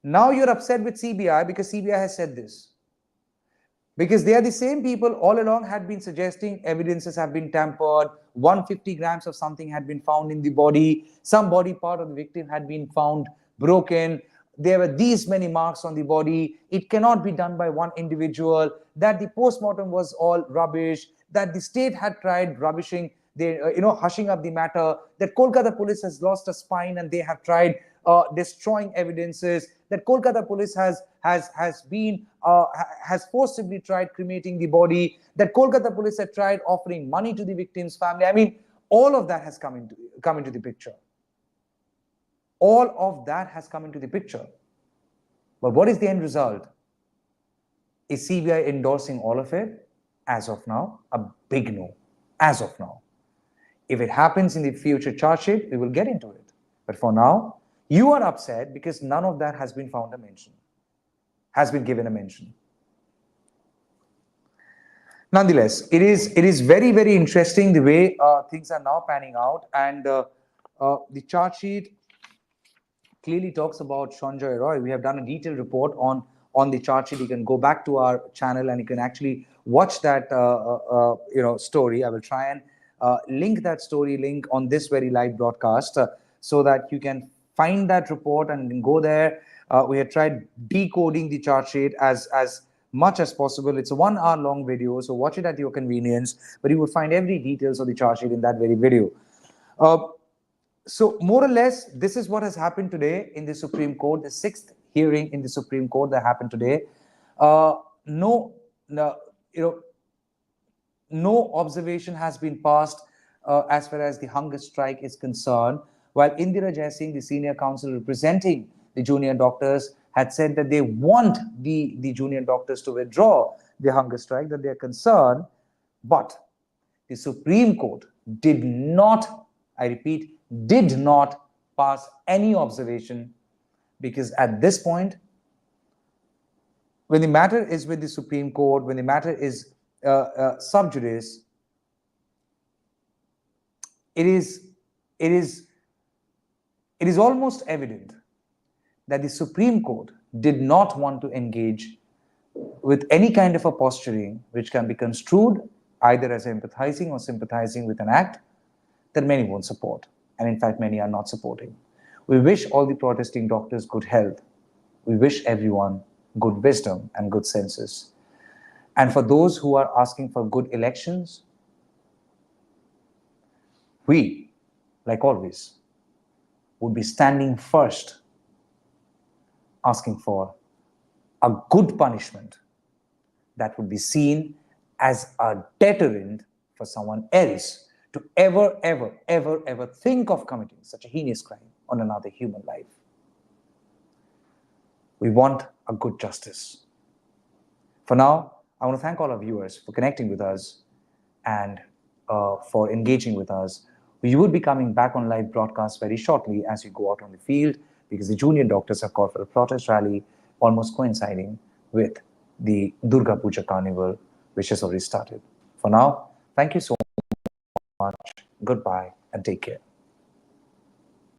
Speaker 14: Now you're upset with CBI because CBI has said this. Because they are the same people all along had been suggesting evidences have been tampered, 150 grams of something had been found in the body, some body part of the victim had been found broken, there were these many marks on the body, it cannot be done by one individual, that the postmortem was all rubbish, that the state had tried rubbishing, hushing up the matter, that Kolkata police has lost a spine and they have tried destroying evidences, that Kolkata police has forcibly tried cremating the body, that Kolkata police had tried offering money to the victim's family. I mean, all of that has come into the picture. All of that has come into the picture. But what is the end result? Is CBI endorsing all of it? As of now, a big no. As of now. If it happens in the future charge sheet, we will get into it. But for now, you are upset because none of that has been found a mention, has been given a mention. Nonetheless, it is very, very interesting the way things are now panning out, and the charge sheet clearly talks about Sanjay Roy. We have done a detailed report on the charge sheet. You can go back to our channel and you can actually watch that story. I will try and link that story link on this very live broadcast so that you can find that report and go there. We have tried decoding the charge sheet as much as possible. It's a 1 hour long video, so watch it at your convenience, but you will find every details of the charge sheet in that very video. So more or less, this is what has happened today in the Supreme Court, the 6th hearing in the Supreme Court that happened today. No observation has been passed as far as the hunger strike is concerned, while Indira Jaising, the senior counsel representing the junior doctors, had said that they want the junior doctors to withdraw the hunger strike, that they are concerned, but the Supreme Court did not, I repeat, did not pass any observation, because at this point, when the matter is with the Supreme Court, when the matter is sub judice, it is almost evident that the Supreme Court did not want to engage with any kind of a posturing which can be construed either as empathizing or sympathizing with an act that many won't support. And in fact, many are not supporting. We wish all the protesting doctors good health. We wish everyone good wisdom and good senses. And for those who are asking for good elections, we, like always, would be standing first, asking for a good punishment that would be seen as a deterrent for someone else to ever think of committing such a heinous crime on another human life. We want a good justice. For now, I want to thank all our viewers for connecting with us and for engaging with us. We would be coming back on live broadcast very shortly as we go out on the field, because the junior doctors have called for a protest rally almost coinciding with the Durga Puja Carnival, which has already started. For now, thank you so much. Goodbye and take care.